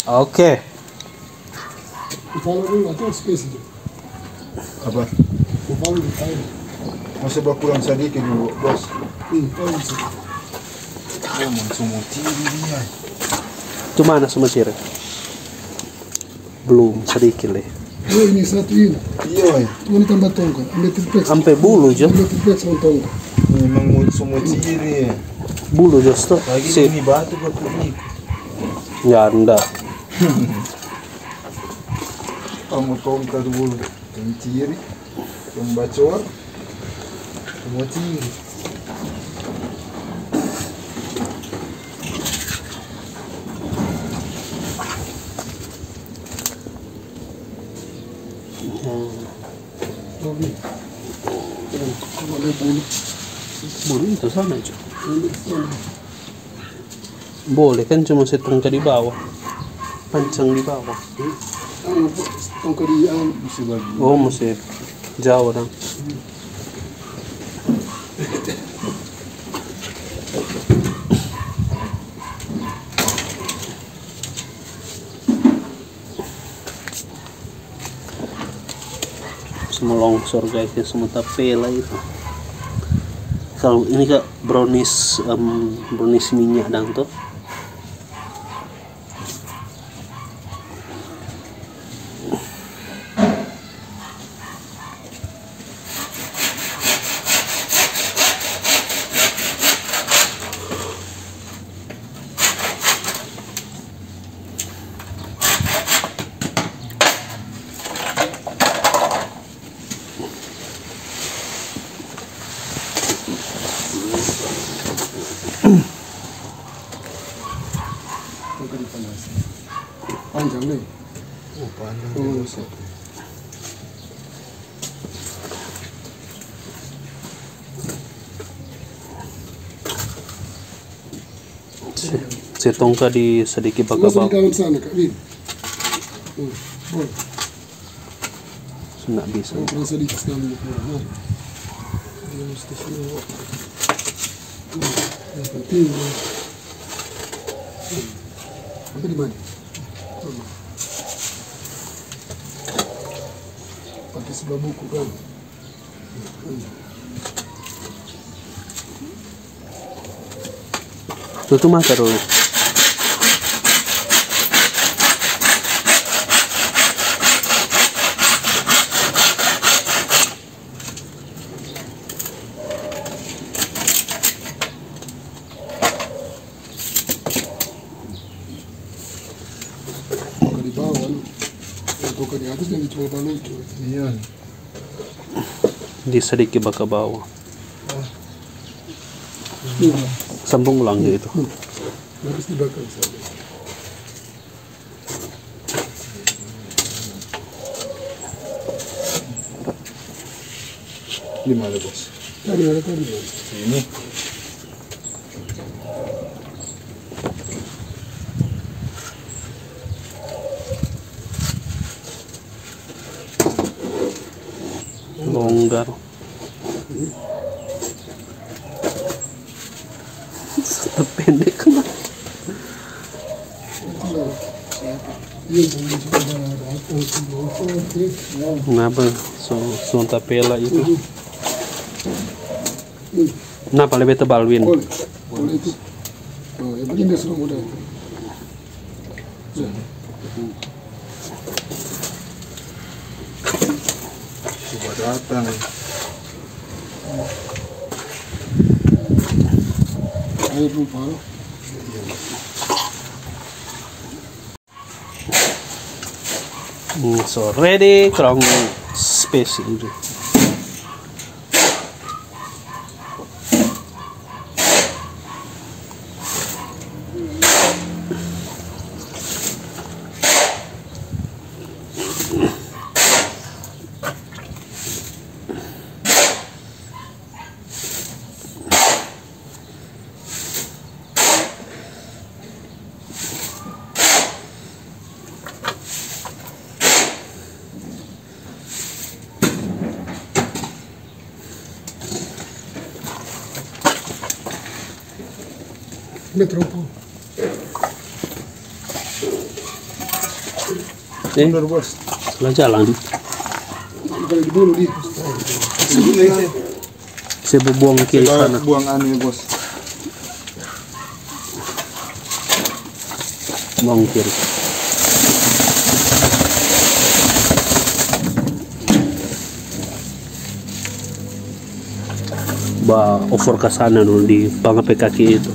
Speaker 1: Oke.
Speaker 2: Falo dulu atau space itu?
Speaker 3: Apa?
Speaker 2: Falo di air.
Speaker 3: Masih berkurang sedikit dulu, bos.
Speaker 2: Falo di situ.
Speaker 3: Emang semua TV dia.
Speaker 1: Itu mana semua sirih? Belum sedikit deh.
Speaker 2: Oh ini satu ini.
Speaker 3: Iya,
Speaker 2: Tuh tambah tongkat. Ambil triplex.
Speaker 1: Sampai bulu jo.
Speaker 2: Ambil triplex sama tongkat.
Speaker 3: memang semua ciri.
Speaker 1: Bulu justo.
Speaker 3: Lagi
Speaker 1: Si.
Speaker 3: ini batu ini.
Speaker 1: Ya enggak.
Speaker 3: Kamu tongkat dulu. Yang ciri, yang bacor, semua ciri.
Speaker 2: Ada bulu.
Speaker 1: Bulu itu sana aja. Boleh kan cuma setongkat di bawah. Pancang di bawah.
Speaker 2: Tongkat di
Speaker 3: Bisa bagi.
Speaker 1: Oh, mesti jauh dong. Semua longsor guys, ya semua tapela itu. Kalau ini kak brownies brownies minyak dang tuh.
Speaker 2: tongkat di panas. Panjang nih.
Speaker 3: Oh, panjang.
Speaker 2: Oh,
Speaker 1: Sih. setongka di sedikit
Speaker 2: Masuk di
Speaker 1: bakabaw.
Speaker 2: dalam sana Kak Win. Boleh.
Speaker 1: Nggak bisa.
Speaker 2: Kurang sedikit sekali. Mari. Dia mesti semua. Yang penting. Apa di mana? Pakai sebelah buku kan.
Speaker 1: Tutup mata dulu.
Speaker 2: Buka di bawah. Buka di atas yang dicoba lucu.
Speaker 3: Iya.
Speaker 1: Di sedikit bakabaw. Sambung ulang gitu.
Speaker 2: Habis dibakar saja.
Speaker 3: Di mana bos?
Speaker 2: Tadi ada tadi.
Speaker 3: Ini.
Speaker 1: Longgar. Pendek kan.
Speaker 2: Iya, boleh coba datang semua. Oke.
Speaker 1: Kenapa? So tapela itu. Kenapa lebih tebal Win?
Speaker 2: Boleh. Boleh itu. Oh, yang penting dia sudah mudah.
Speaker 3: Coba datang.
Speaker 2: Ayo dulu Pak.
Speaker 1: So ready kurang space itu.
Speaker 2: Metropol.
Speaker 3: Bener bos.
Speaker 1: Lah jalan.
Speaker 2: Kalau dibunuh di.
Speaker 1: Saya buang kiri sana.
Speaker 3: Buang anu ya bos.
Speaker 1: Buang kiri. Over ke sana dulu di pengape kaki itu.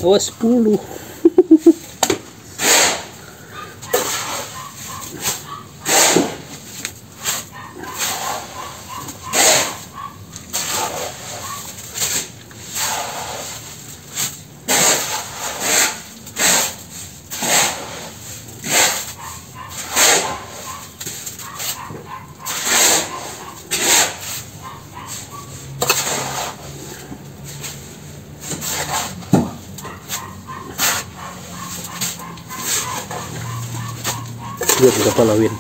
Speaker 1: Awas 10. Lihat kepala Win.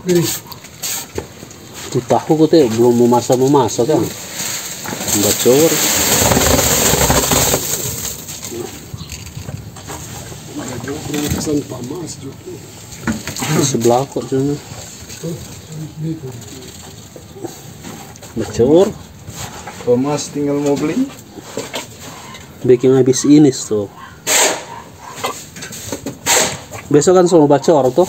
Speaker 2: Ini.
Speaker 1: Itu tahu kok teh belum memasak kan. Bacor.
Speaker 2: Ada kesan pamas juga.
Speaker 1: Di sebelah kok sana. Bacor.
Speaker 3: Thomas tinggal mau beli.
Speaker 1: Bikin habis ini tuh. Besok kan semua bacor tuh.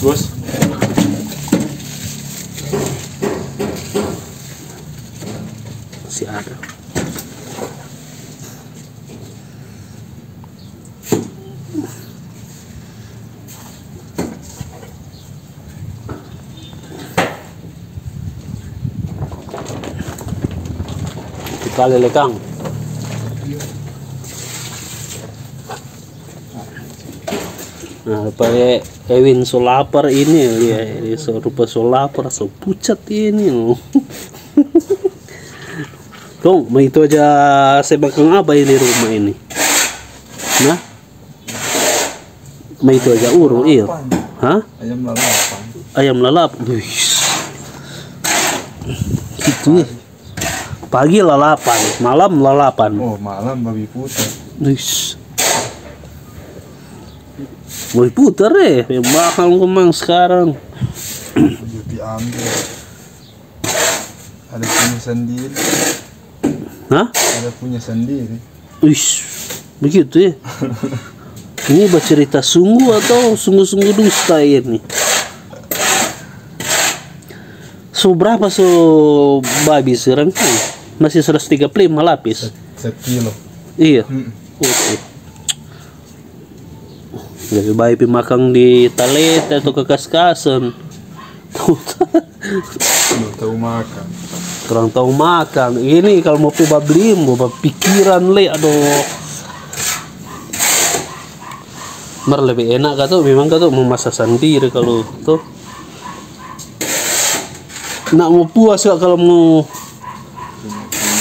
Speaker 3: Bos.
Speaker 1: Masih ada. Kita lelekang. Nah, pakai Ewin so lapar ini ya, so rupa so lapar, so pucat ini loh. Dong, mau itu aja saya bakal apa ini rumah ini? Nah, mau itu aja uru, iya. Hah?
Speaker 3: Ayam lalapan.
Speaker 1: Ayam lalap. Wih. Gitu ya. Pagi lalapan, malam lalapan.
Speaker 3: Oh, malam babi putih.
Speaker 1: Wih. Mau putar yang bakal kemang sekarang.
Speaker 3: Diambil. Ada punya sendiri.
Speaker 1: Hah?
Speaker 3: Ada punya sendiri.
Speaker 1: Wih, begitu ya. Ini bercerita sungguh atau sungguh-sungguh dusta ini? So berapa so babi sekarang kan? Masih 135 lapis.
Speaker 3: Sekilo.
Speaker 1: Iya. Oke. Lebih baik makan di talet atau ke kas-kasan.
Speaker 3: Belum tahu makan.
Speaker 1: Kurang tahu makan. Ini kalau mau pi beli mau pikiran le, aduh. Mer lebih enak kan tuh, memang kan tuh mau masak sendiri kalau tuh. Nak mau puas gak kalau mau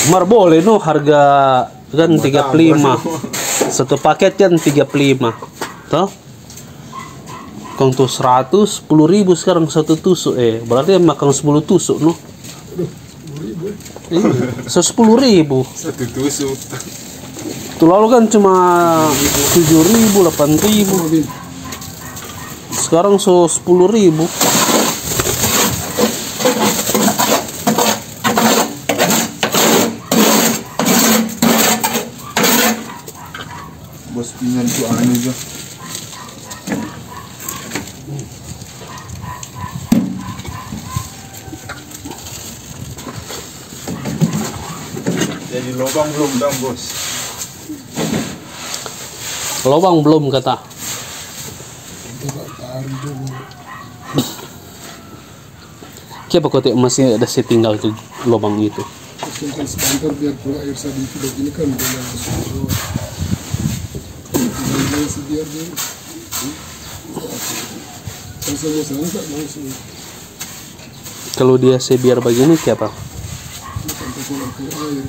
Speaker 1: mar boleh no, harga kan 35. Satu paket kan 35. Toh? Kong tuh 110.000 sekarang satu tusuk berarti makan 10 tusuk no. Iya, 10.000
Speaker 3: Satu tusuk.
Speaker 1: tuh lalu kan cuma 7.000 8.000 sekarang 10.000.
Speaker 3: Bos pinjam tuh anu juga. Jadi lubang belum dong bos.
Speaker 1: Lubang belum kata. Siapa kau masih ada setinggal tuh lubang itu?
Speaker 2: Simpan sebentar biar keluar air sedikit begini kan dengan biar dia sama tak langsung
Speaker 1: Kalau dia biar begini siapa?
Speaker 2: sampai keluar air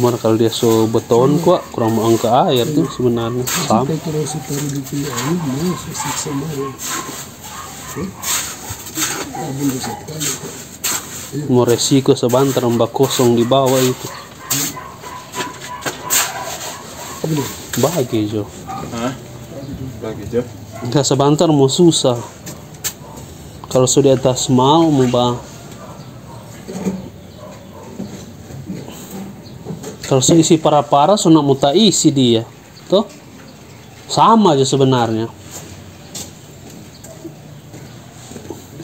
Speaker 1: Mar kalau dia so beton kok kurang mau angka air tuh sebenarnya sama.
Speaker 2: kita terus taruh di air masuk siksa mau abang dosa kali
Speaker 1: Mau resiko sebentar mbak kosong di bawah itu. Bagi Jo.
Speaker 3: Hah? Bagi Jo.
Speaker 1: Enggak sebentar mau susah. Kalau sudah atas mau bah Kalau isi para-para so nak muta isi dia. Tuh. Sama aja sebenarnya.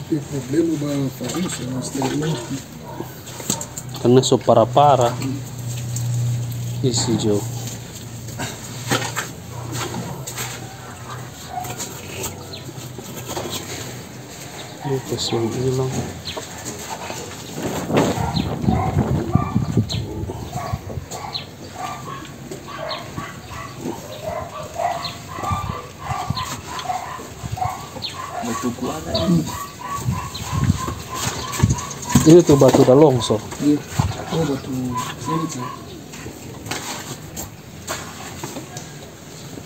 Speaker 2: Tem problema ba fazer extremamente.
Speaker 1: Karena so para-para. Isi jo. Lupa sih yang hilang.
Speaker 3: Batu kuala.
Speaker 1: Ini tuh batu dah longsor.
Speaker 2: Iya. Oh batu sulit ya.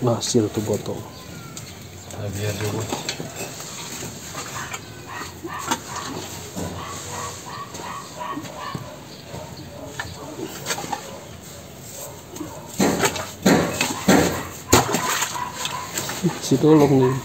Speaker 1: Hasil tuh botol.
Speaker 3: Biar dulu.
Speaker 1: Si tolong nih.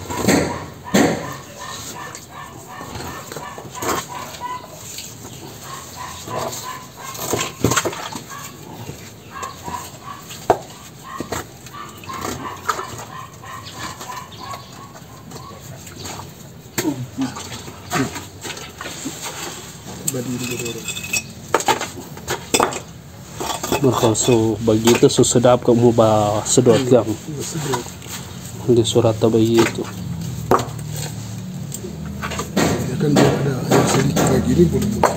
Speaker 1: Mereka so begitu so sedap kamu bah sedot gam di surat begitu.
Speaker 2: Ya kan dia ada air sedikit kayak gini boleh masuk.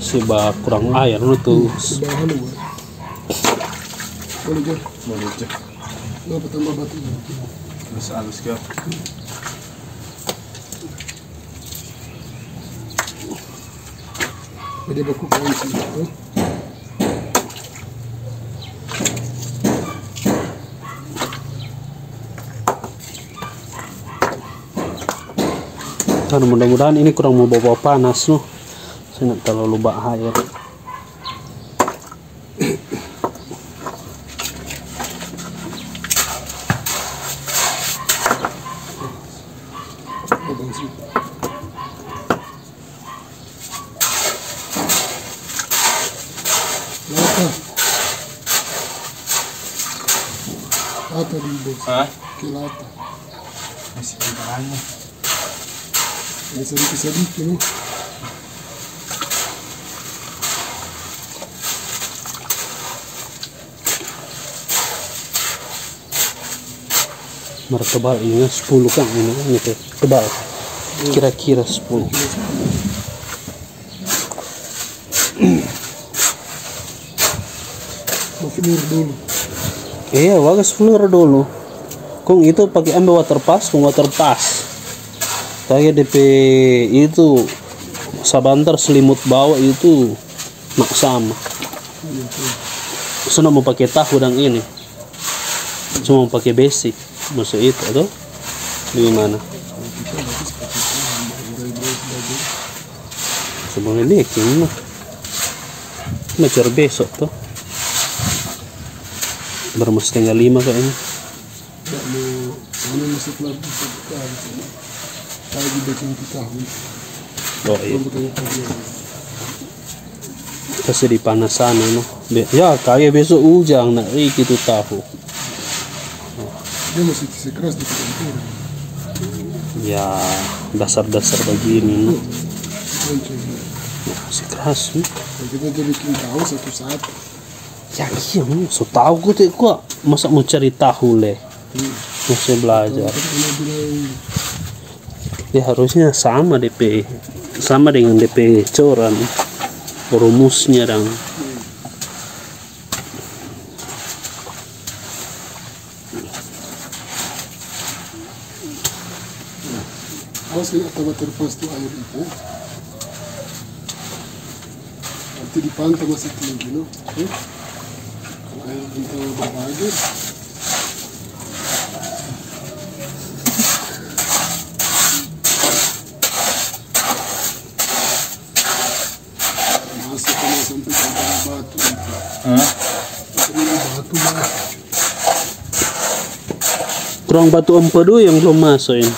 Speaker 1: Seba kurang air lu tuh.
Speaker 2: Sebahan lu. Boleh je.
Speaker 3: Boleh je.
Speaker 2: Apa tambah batu?
Speaker 3: Terus halus ke?
Speaker 2: Jadi baku kain sini tu.
Speaker 1: Kan mudah-mudahan ini kurang mau bawa panas loh. Saya nak terlalu bahaya.
Speaker 2: Abang sini. Lata di bos.
Speaker 3: Hah?
Speaker 2: Kilata.
Speaker 3: Masih di tangannya.
Speaker 2: Ini sedikit no.
Speaker 1: Martabal ini 10 kan ini teh tebal. Kira-kira 10.
Speaker 2: Mafilur dulu.
Speaker 1: Iya, bagus flur dulu. Kung itu pakai ambil water pass, kung water pass. Kayak DP itu sabantar selimut bawah itu mak sama. Sudah mau pakai tahu dan ini. Cuma mau pakai basic. Maksud itu atau gimana? Sebenarnya baking mah. Macam besok tuh. Baru 4:30 kayaknya.
Speaker 2: Tak mau, mana masih pelan sekali. Kalau di baking kita,
Speaker 1: Oh iya.
Speaker 2: belum bertanya pagi.
Speaker 1: Kasih di panas sana no. Ya kayak besok hujan nak gitu tahu.
Speaker 2: Dia masih sekeras di kantor.
Speaker 1: Ya dasar-dasar begini no.
Speaker 2: Macam
Speaker 1: Masih keras nih.
Speaker 2: kita jadi bikin tahu satu saat.
Speaker 1: Ya iya so tahu gue tuh kok masa mau cari tahu leh. Masih belajar.
Speaker 2: Dia bilang
Speaker 1: Ya harusnya sama DP. Sama dengan DP coran. Rumusnya dong.
Speaker 2: awas kena tambah terpas tuh air itu. Nanti dipantau masih tinggi no. Kalau air kita berbagi. Masuk kena sampai ke batu itu.
Speaker 3: Hah?
Speaker 2: Batu lah.
Speaker 1: Kurang batu empedu yang belum masuk ini.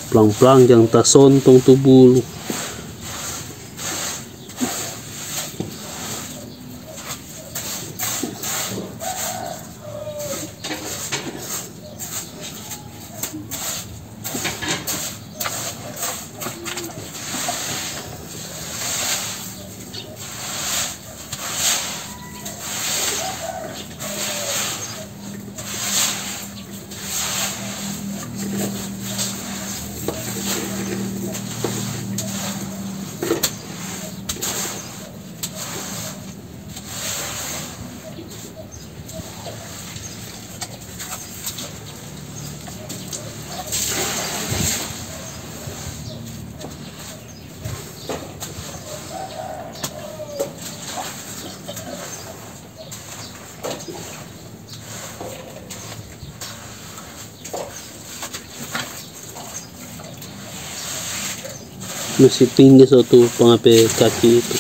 Speaker 1: Pelang-pelang jangan tak sontong tubuh. Masih tinggi satu pengape kaki itu.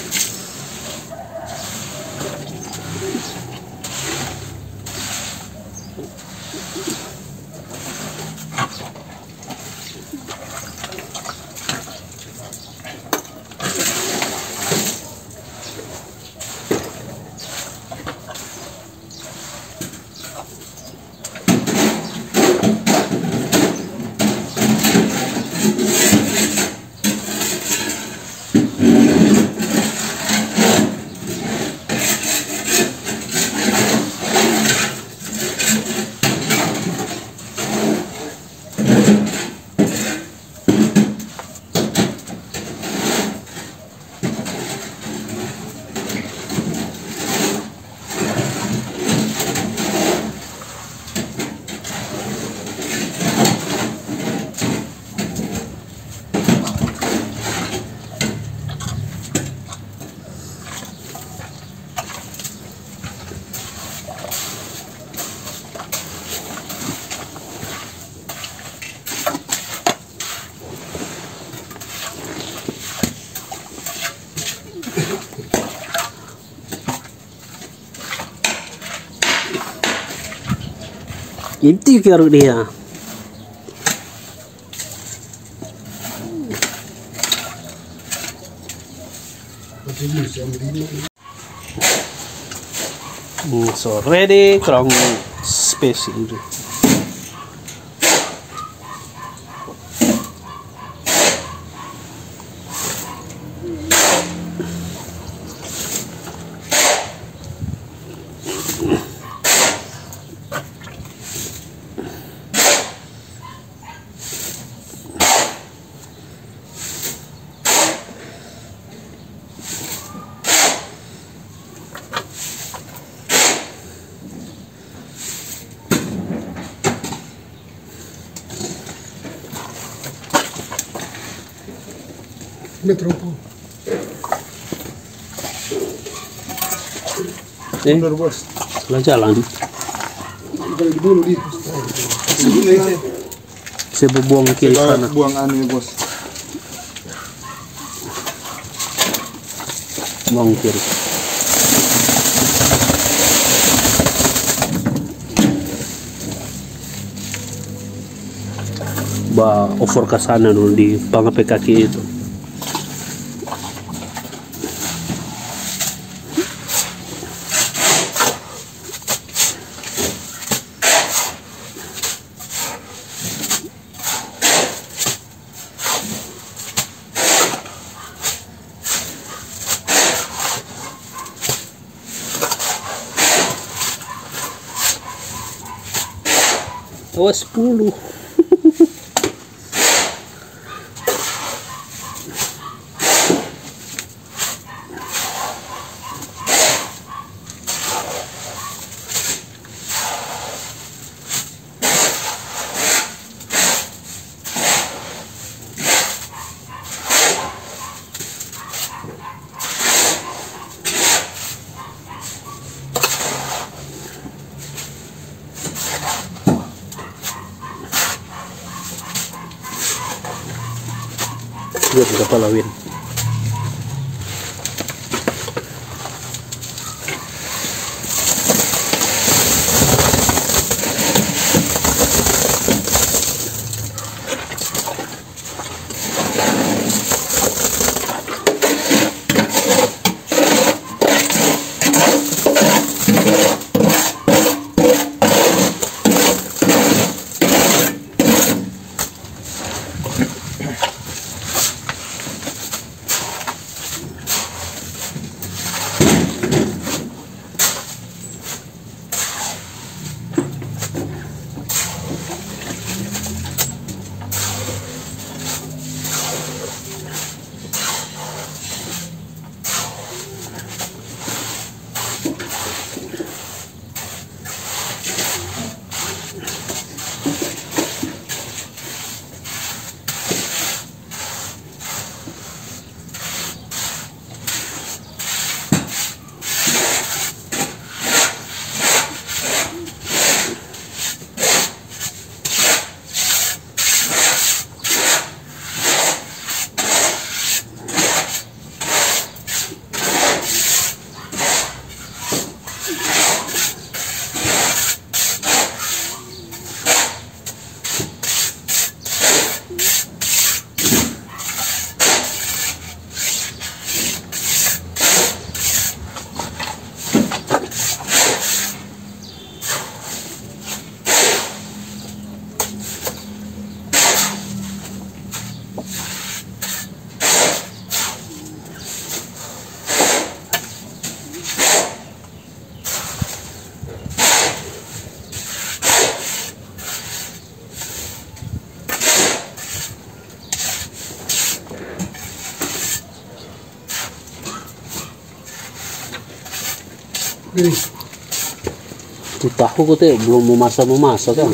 Speaker 1: Itu keruk dia. So ready, kurang space itu.
Speaker 2: Metropo.
Speaker 3: Mundur bos.
Speaker 1: Lah jalan.
Speaker 2: Kalau dulu di.
Speaker 1: Saya buang kiri kanan.
Speaker 3: Buang anu ya bos.
Speaker 1: Buang kiri. Over ke sana dulu di pengape kaki itu. Awas 10. Lihat berapa lawin.
Speaker 2: Ini.
Speaker 1: Itu tahu kok teh belum memasak kan.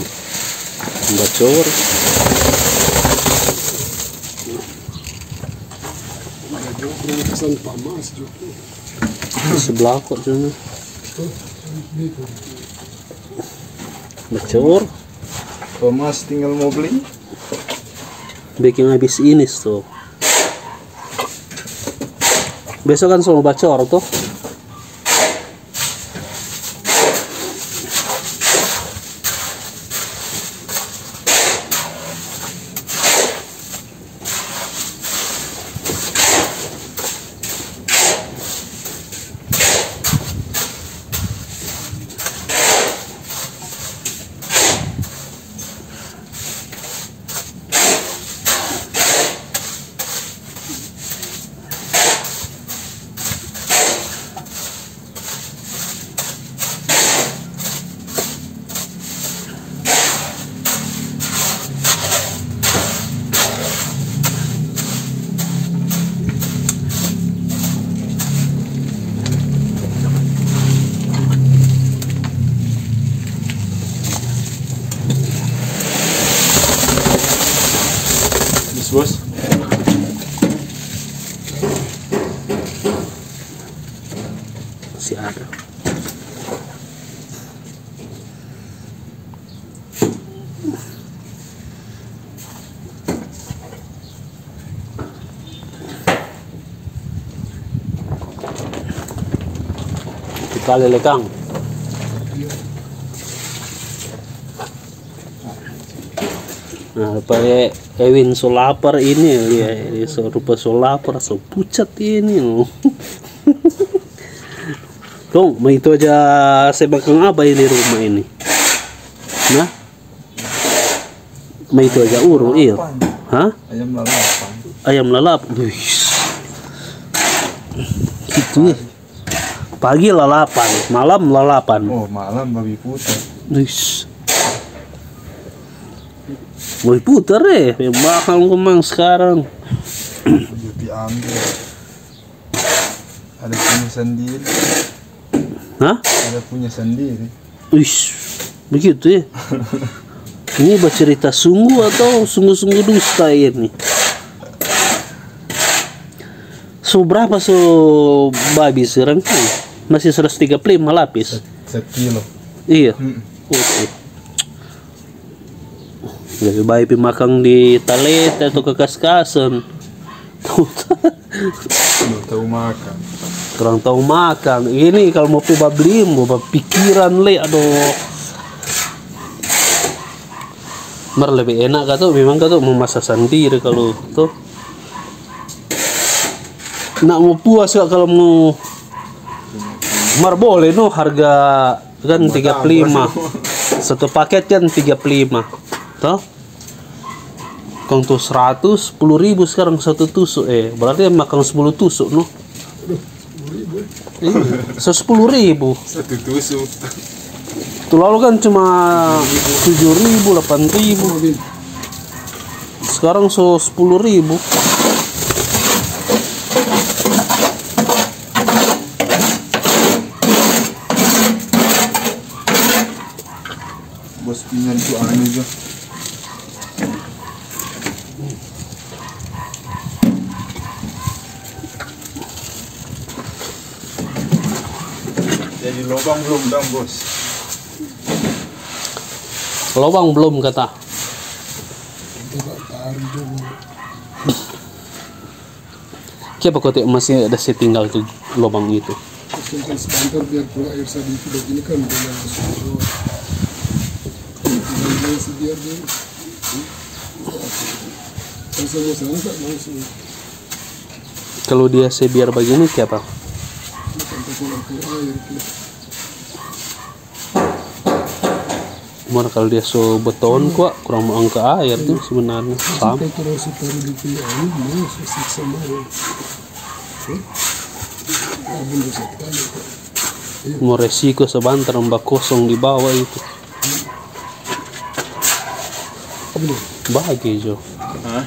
Speaker 1: Bacor.
Speaker 2: Ada kesan pamas juga.
Speaker 1: Di sebelah kok sana. Bacor.
Speaker 3: Thomas tinggal mau beli.
Speaker 1: Bikin habis ini tuh. Besok kan semua bacor tuh.
Speaker 3: Bos.
Speaker 1: Masih ada. Kita lelekang. Nah, pakai Ewin so lapar ini ya, so rupa so lapar, so pucat ini loh. Dong, mau itu aja saya bakal apa ini rumah ini? Nah, mau itu aja uru, iya. Hah?
Speaker 3: Ayam lalapan.
Speaker 1: Ayam lalap. Wih. Gitu ya. Pagi lalapan, malam lalapan.
Speaker 3: Oh, malam babi putih.
Speaker 1: Wih. Mau putar bakal kemang sekarang.
Speaker 3: Diambil. Ada punya sendiri.
Speaker 1: Hah?
Speaker 3: Ada punya sendiri.
Speaker 1: Wih, begitu ya. Ini bercerita sungguh atau sungguh-sungguh dusta ini? So berapa so babi sekarang kan? Masih 135 lapis.
Speaker 3: Sekilo.
Speaker 1: Iya. Oke. Lebih baik makan di talet atau kekas-kasan.
Speaker 3: Belum tahu makan.
Speaker 1: Kurang tahu makan. Ini kalau mau beli mau pikiran le, aduh. Mer lebih enak kan tuh, memang kan tuh mau masak sendiri kalau tuh. Nak mau puas gak kalau mau mar boleh no, harga kan 35. Satu paket kan 35. Toh? Kong tuh 110.000 sekarang satu tusuk berarti makan 10 tusuk no. Iya, 10.000
Speaker 3: Satu tusuk.
Speaker 1: tuh lalu kan cuma 7.000 8.000 sekarang 10.000.
Speaker 3: Bos pinjam tuh anu juga. Jadi lubang belum dong bos.
Speaker 1: Lubang belum kata. Siapa kau masih ada saya tinggal tuh lubang itu.
Speaker 2: Simpan sebentar biar keluar air sedikit begini kan dengan susu. Biar dia. Kalau sama tak langsung.
Speaker 1: Kalau dia saya biar begini siapa? Mana kalau dia so beton kok kurang mau angka air tuh sebenarnya sama. Mau resiko sebentar mbak kosong di bawah itu. Bagi Jo.
Speaker 3: Hah?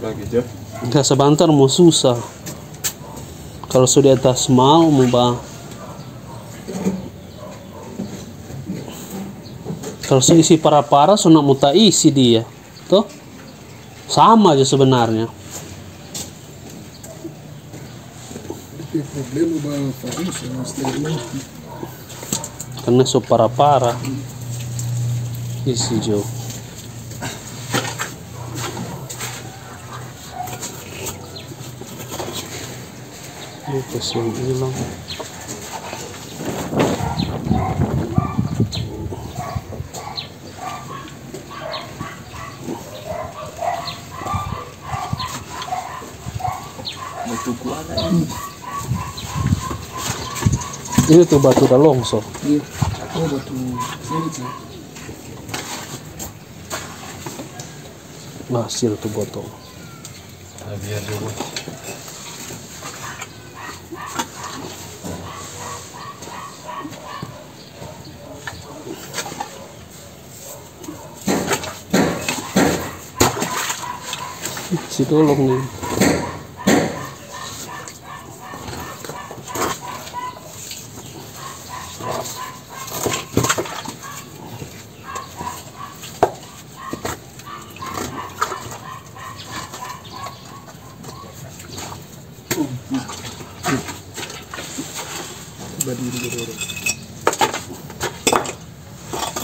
Speaker 3: Bagi Jo.
Speaker 1: Enggak sebentar mau susah. Kalau sudah atas mau bah Kalau isi para-para so nak muta isi dia. Tuh. Sama aja sebenarnya.
Speaker 2: Tem problema ba fazer extremamente.
Speaker 1: Karena so para-para. Isi jo. Lupa sih yang hilang.
Speaker 3: Batu kuala.
Speaker 1: Ini tuh batu dah longsor.
Speaker 2: Iya. Oh batu sulit ya.
Speaker 1: Hasil tuh botol.
Speaker 3: Biar dulu.
Speaker 1: Si tolong nih.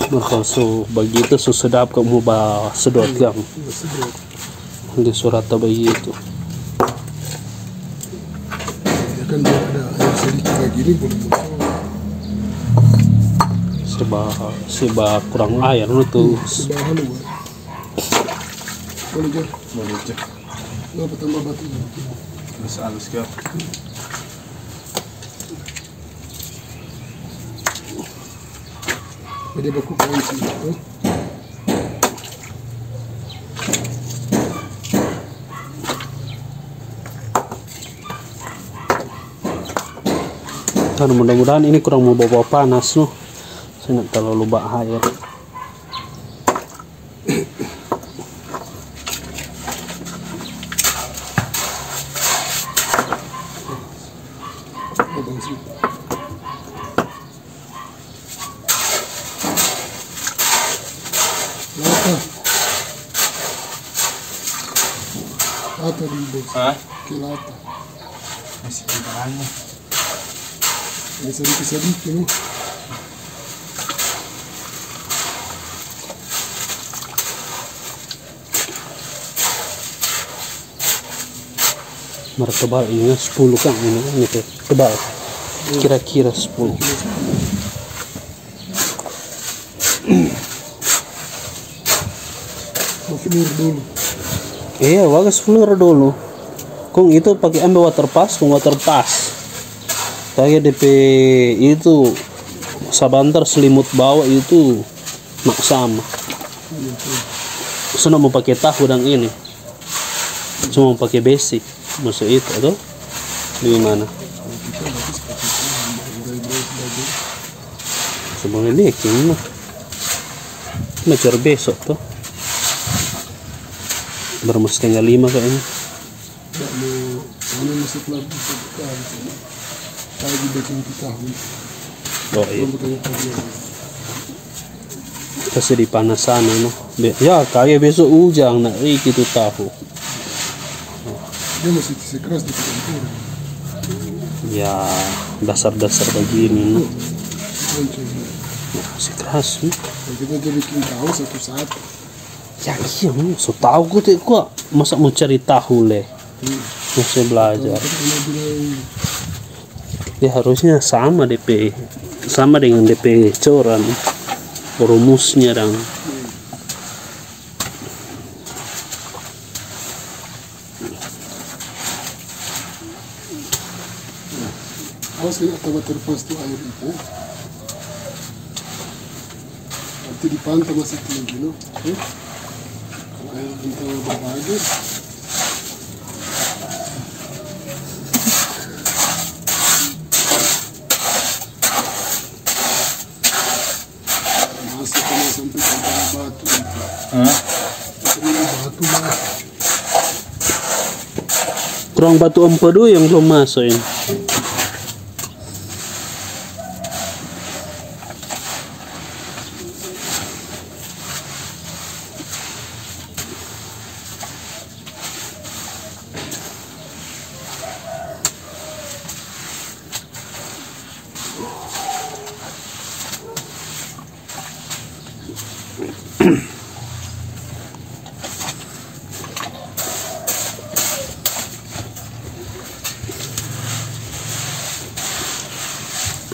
Speaker 1: Maka so begitu so sedap kamu bah sedot gam. Di surat begitu.
Speaker 2: Ya kan dia ada air sedikit kayak gini boleh masuk.
Speaker 1: Seba kurang air lu tuh.
Speaker 2: Sebelah halu ba. Boleh je.
Speaker 3: Boleh je.
Speaker 2: Apa tambah batu?
Speaker 3: Terus halus ke?
Speaker 2: Jadi baku kain sih.
Speaker 1: Kan mudah-mudahan ini kurang mau bawa panas loh. Saya nggak terlalu bahaya.
Speaker 2: Abang sih. Lata di bos.
Speaker 3: Hah?
Speaker 2: Kilata.
Speaker 3: Masih di tangannya.
Speaker 2: Ini sedikit nih.
Speaker 1: Martabak ini 10 kan ini teh tebal. Kira-kira 10.
Speaker 2: Mau filur dulu.
Speaker 1: Iya, bagus flur dulu. Kung itu pakai ambil water pass, kung water pass. Kayak DP itu sabantar selimut bawah itu mak sama. Sudah mau pakai tahu dan ini. Cuma mau pakai basic. Maksud itu atau gimana? Sebenarnya baking mah. Macam besok tuh. Baru 4:30 kayaknya.
Speaker 2: Tidak mau, ini masih pelan sekali. Kalau di baking kita,
Speaker 1: Oh iya.
Speaker 2: betul betul.
Speaker 1: Kasih di panas sana no. Ya kayak besok hujan nak gitu tahu.
Speaker 2: Dia masih sekeras di kantor.
Speaker 1: Ya dasar-dasar begini no.
Speaker 2: Kalau
Speaker 1: Masih keras no.
Speaker 2: kita jadi bikin tahu satu saat.
Speaker 1: Ya iya no. So tahu gue tuh kok masa mau cari tahu leh. Masih belajar. Ya harusnya sama DP. Sama dengan DP coran. Rumusnya dong.
Speaker 2: Awas kena tambah terpas tuh air itu. Nanti dipantau masih tinggi no. Kalau air kita berbagi. Masuk kena sampai ke batu itu.
Speaker 3: Hah?
Speaker 2: Ini batu lah.
Speaker 1: Kurang batu empedu yang belum masuk ini.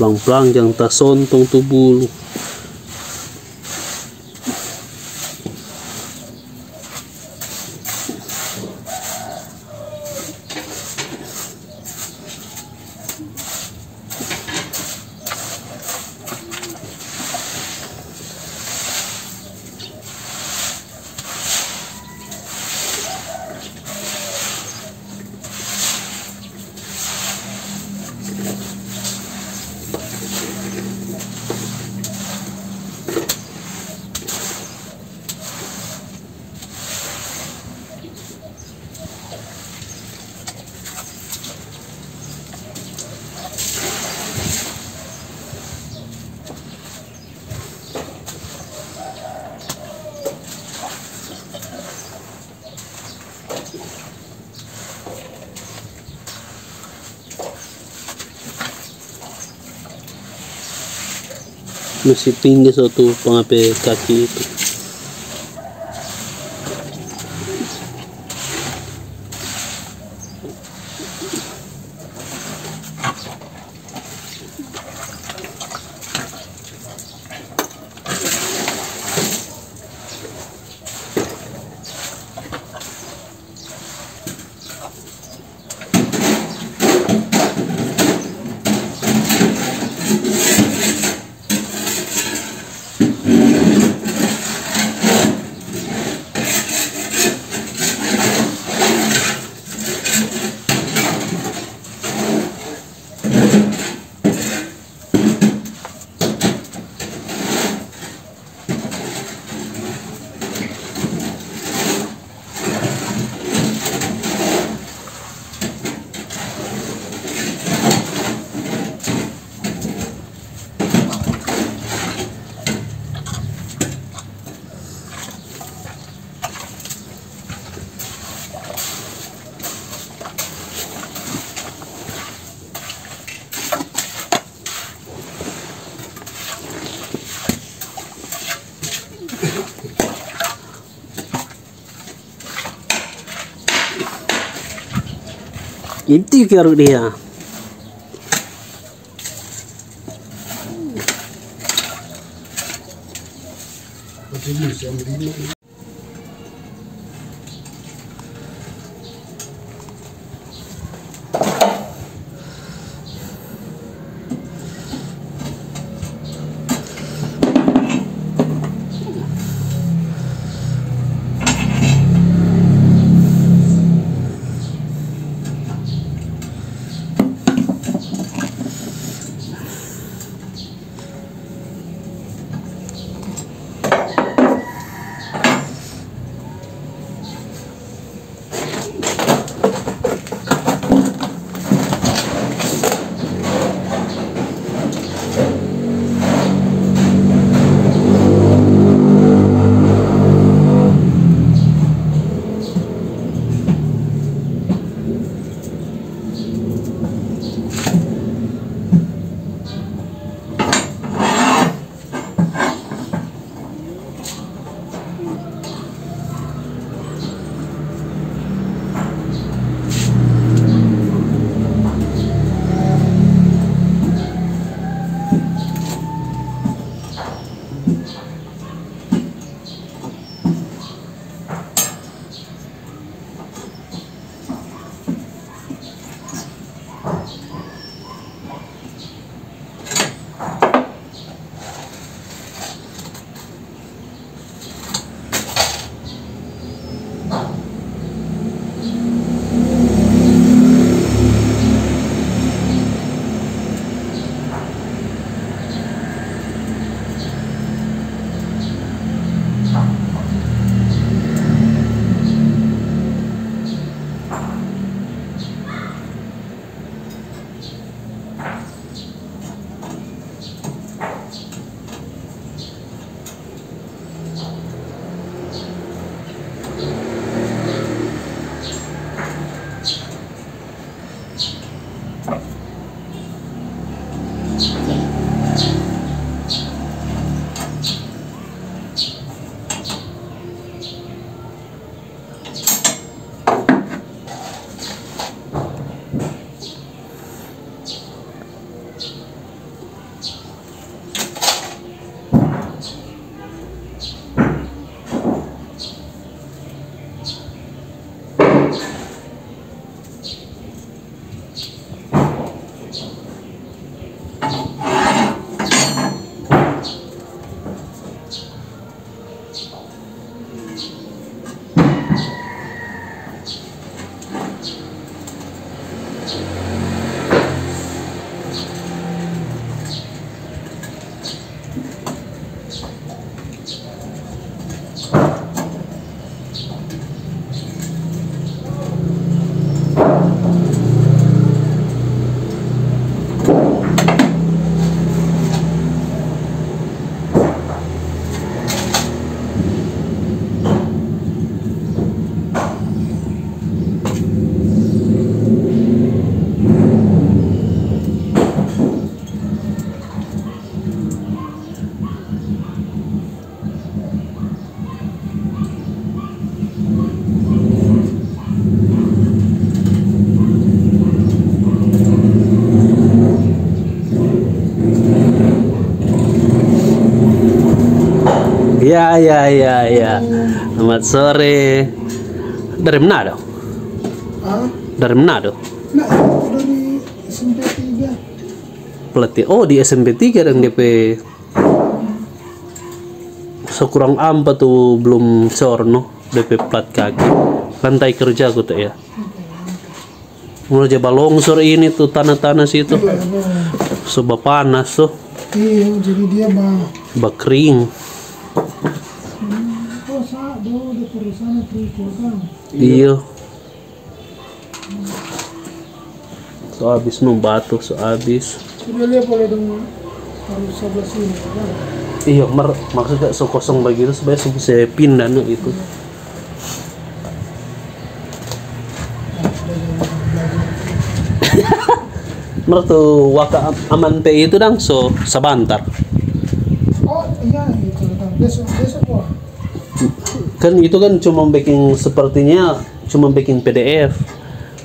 Speaker 1: pelang-pelang jangan tak sontong tuh bulu. Masih tinggi satu pengape kaki itu. Itu keruk dia. Ya. Selamat sore. Dari Manado?
Speaker 2: Hah?
Speaker 1: Dari Manado?
Speaker 2: Nah, itu dari SMP 3.
Speaker 1: Pelatih. Oh, di SMP 3 dan DP. Sekurang apa tuh belum corno DP plat kaki. Lantai kerja aku tuh ya. Mulai coba longsor ini tuh tanah-tanah situ. Sebab panas tuh.
Speaker 2: Iya, jadi dia
Speaker 1: Bakring.
Speaker 2: oh saat do di perusahaan kan.
Speaker 1: Iya. So habis batu, so habis.
Speaker 2: Sudah lihat boleh dong harus sebelah sini kan.
Speaker 1: Iya, maksudnya so kosong begitu supaya bisa pindah no, itu. Menurut tuh waka aman pe itu dang so sabantar.
Speaker 2: Oh iya itu kan besok wah.
Speaker 1: Kan itu kan cuma bikin sepertinya cuma bikin PDF.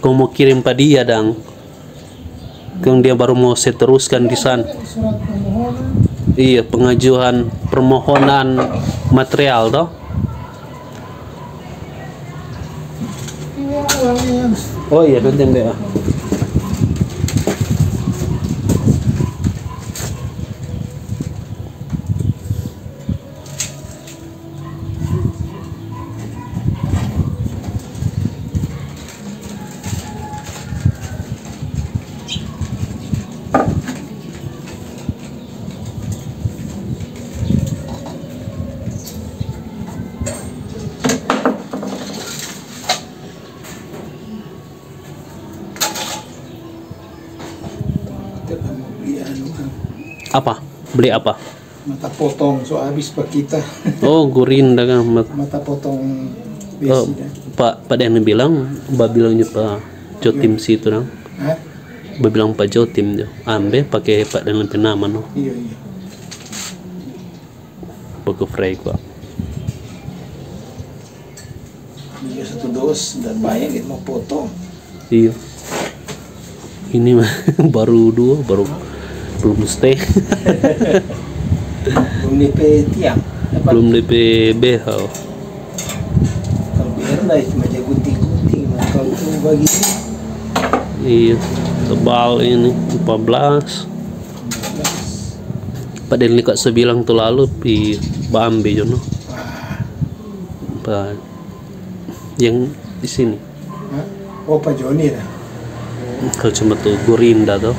Speaker 1: Kau mau kirim pada dia dang. Kan dia baru mau seteruskan di sana.
Speaker 2: Surat permohonan.
Speaker 1: Iya, pengajuan permohonan material toh.
Speaker 2: Iya yang
Speaker 1: Oh iya, nanti ya. Apa? Beli apa?
Speaker 4: Mata potong so habis pak kita.
Speaker 1: Oh, gurinda kan.
Speaker 4: Mata potong
Speaker 1: Oh,
Speaker 4: besi dah.
Speaker 1: Pak Dani bilang, Mbak bilangnya Pak Jotim situ dong.
Speaker 4: Hah?
Speaker 1: Mbak bilang Pak Jotim dia. Ambil pakai Pak Dani penama no.
Speaker 4: Iya.
Speaker 1: Pakai fray kok.
Speaker 4: Dia satu dos dan banyak kita mau potong.
Speaker 1: Iya. Ini mah baru dua, baru belum stay.
Speaker 4: Belum DP tiang. Dapat.
Speaker 1: Belum DP BH.
Speaker 4: Kalau biar lah cuma aja gunting-gunting. Kalau itu bagi
Speaker 1: Iya, tebal ini 14. Pak Dani kok sebilang tuh lalu di Bambi jono. Pak yang di sini.
Speaker 4: Hah? Oh Pak Joni dah.
Speaker 1: Kalau cuma tuh gurinda tuh.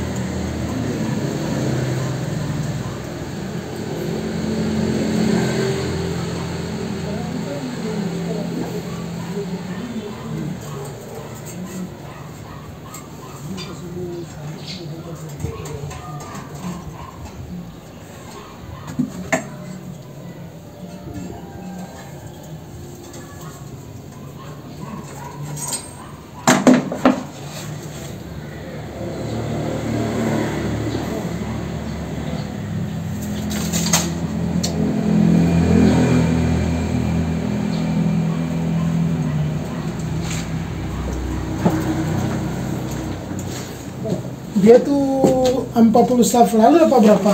Speaker 2: Dia tuh 40 staff lalu apa berapa?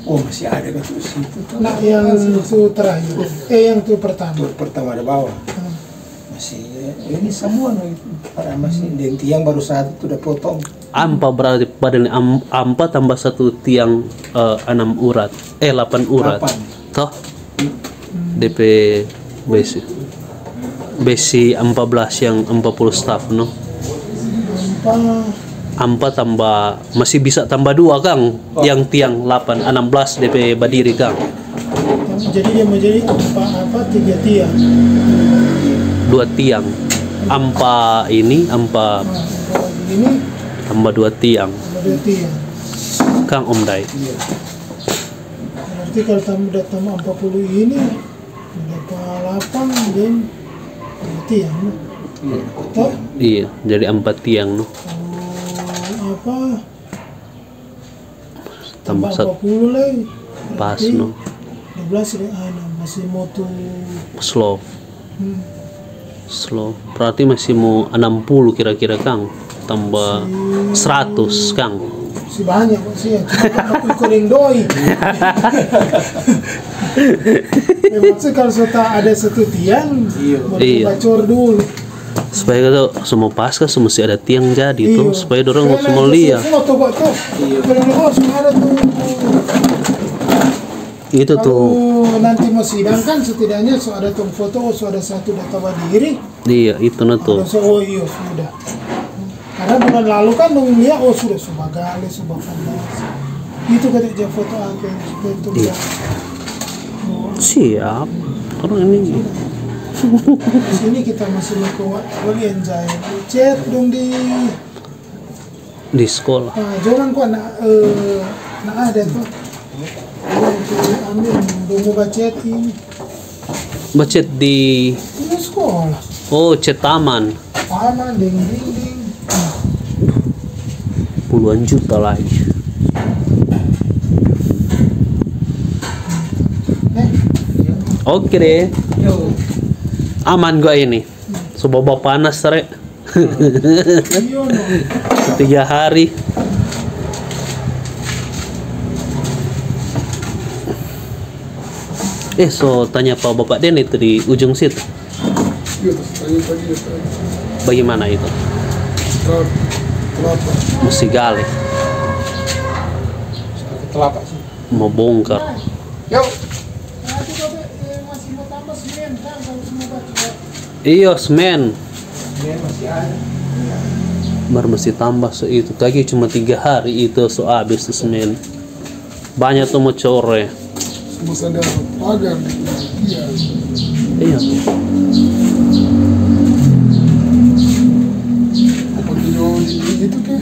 Speaker 4: Oh masih ada kan terus itu.
Speaker 2: Nah yang itu terakhir, yang itu pertama.
Speaker 4: Tur pertama ada bawah.
Speaker 2: Hmm.
Speaker 4: Masih Ini semua para masih dan tiang baru satu udah potong.
Speaker 1: Ampa berarti badan ampa tambah satu tiang 6 urat 8 urat.
Speaker 4: 8.
Speaker 1: Toh DP besi 14 yang 40 staff no. Ampa tambah masih bisa tambah 2 Kang. Yang tiang 16 DP berdiri Kang.
Speaker 2: Jadi dia menjadi 3 tiang.
Speaker 1: 2 tiang. Ampa ini
Speaker 2: Ini
Speaker 1: tambah 2 tiang.
Speaker 2: 2 tiang.
Speaker 1: Kang Om Dai.
Speaker 2: Berarti kalau tambah 40 ini dapat 8 dan 2 tiang. Toh?
Speaker 1: Iya, jadi 4 tiang no. Tambah
Speaker 2: 40 lagi.
Speaker 1: pas no.
Speaker 2: 12 masih mau tuh
Speaker 1: Slow. Berarti masih mau 60 kira-kira Kang. Tambah 100 Kang.
Speaker 2: si banyak kok sih ya. Cuma kuning doi. Maksudnya kalau sudah ada satu tiang, boleh bacor dulu.
Speaker 1: Supaya kalau semua pasca semua mesti ada tiang jadi tuh supaya dorong semua lihat.
Speaker 2: Semua coba tuh. Kalau semua ada tuh.
Speaker 1: Itu tuh.
Speaker 2: Nanti mau sidang kan setidaknya so ada tuh foto, so ada satu data berdiri.
Speaker 1: Iya itu na tuh.
Speaker 2: Oh iya sudah. Karena bulan lalu kan dong lihat sudah Subagale, Subafondasi. Itu ketika foto aku itu ya.
Speaker 1: Siap. Terus ini.
Speaker 2: Di sini kita masih mau enjoy. Chat dong
Speaker 1: di sekolah.
Speaker 2: Jangan kok nak ada tuh. Ambil mau bacet ini.
Speaker 1: Bacet di
Speaker 2: sekolah.
Speaker 1: Oh, cet taman.
Speaker 2: Taman ding.
Speaker 1: Puluhan juta lagi. Oke deh. Aman gua ini. Sebab panas rek. 3 hari. So tanya Pak Bapak Den itu di ujung situ. Bagaimana itu? Mesti gali.
Speaker 3: Telapak sih.
Speaker 1: Mau bongkar.
Speaker 3: Yuk.
Speaker 1: Iya, semen. Baru mesti tambah itu. Kaki cuma 3 hari itu so habis tuh semen. Banyak tuh mau core.
Speaker 2: Masa ada pagar
Speaker 1: Iya.
Speaker 2: Apa video itu ke?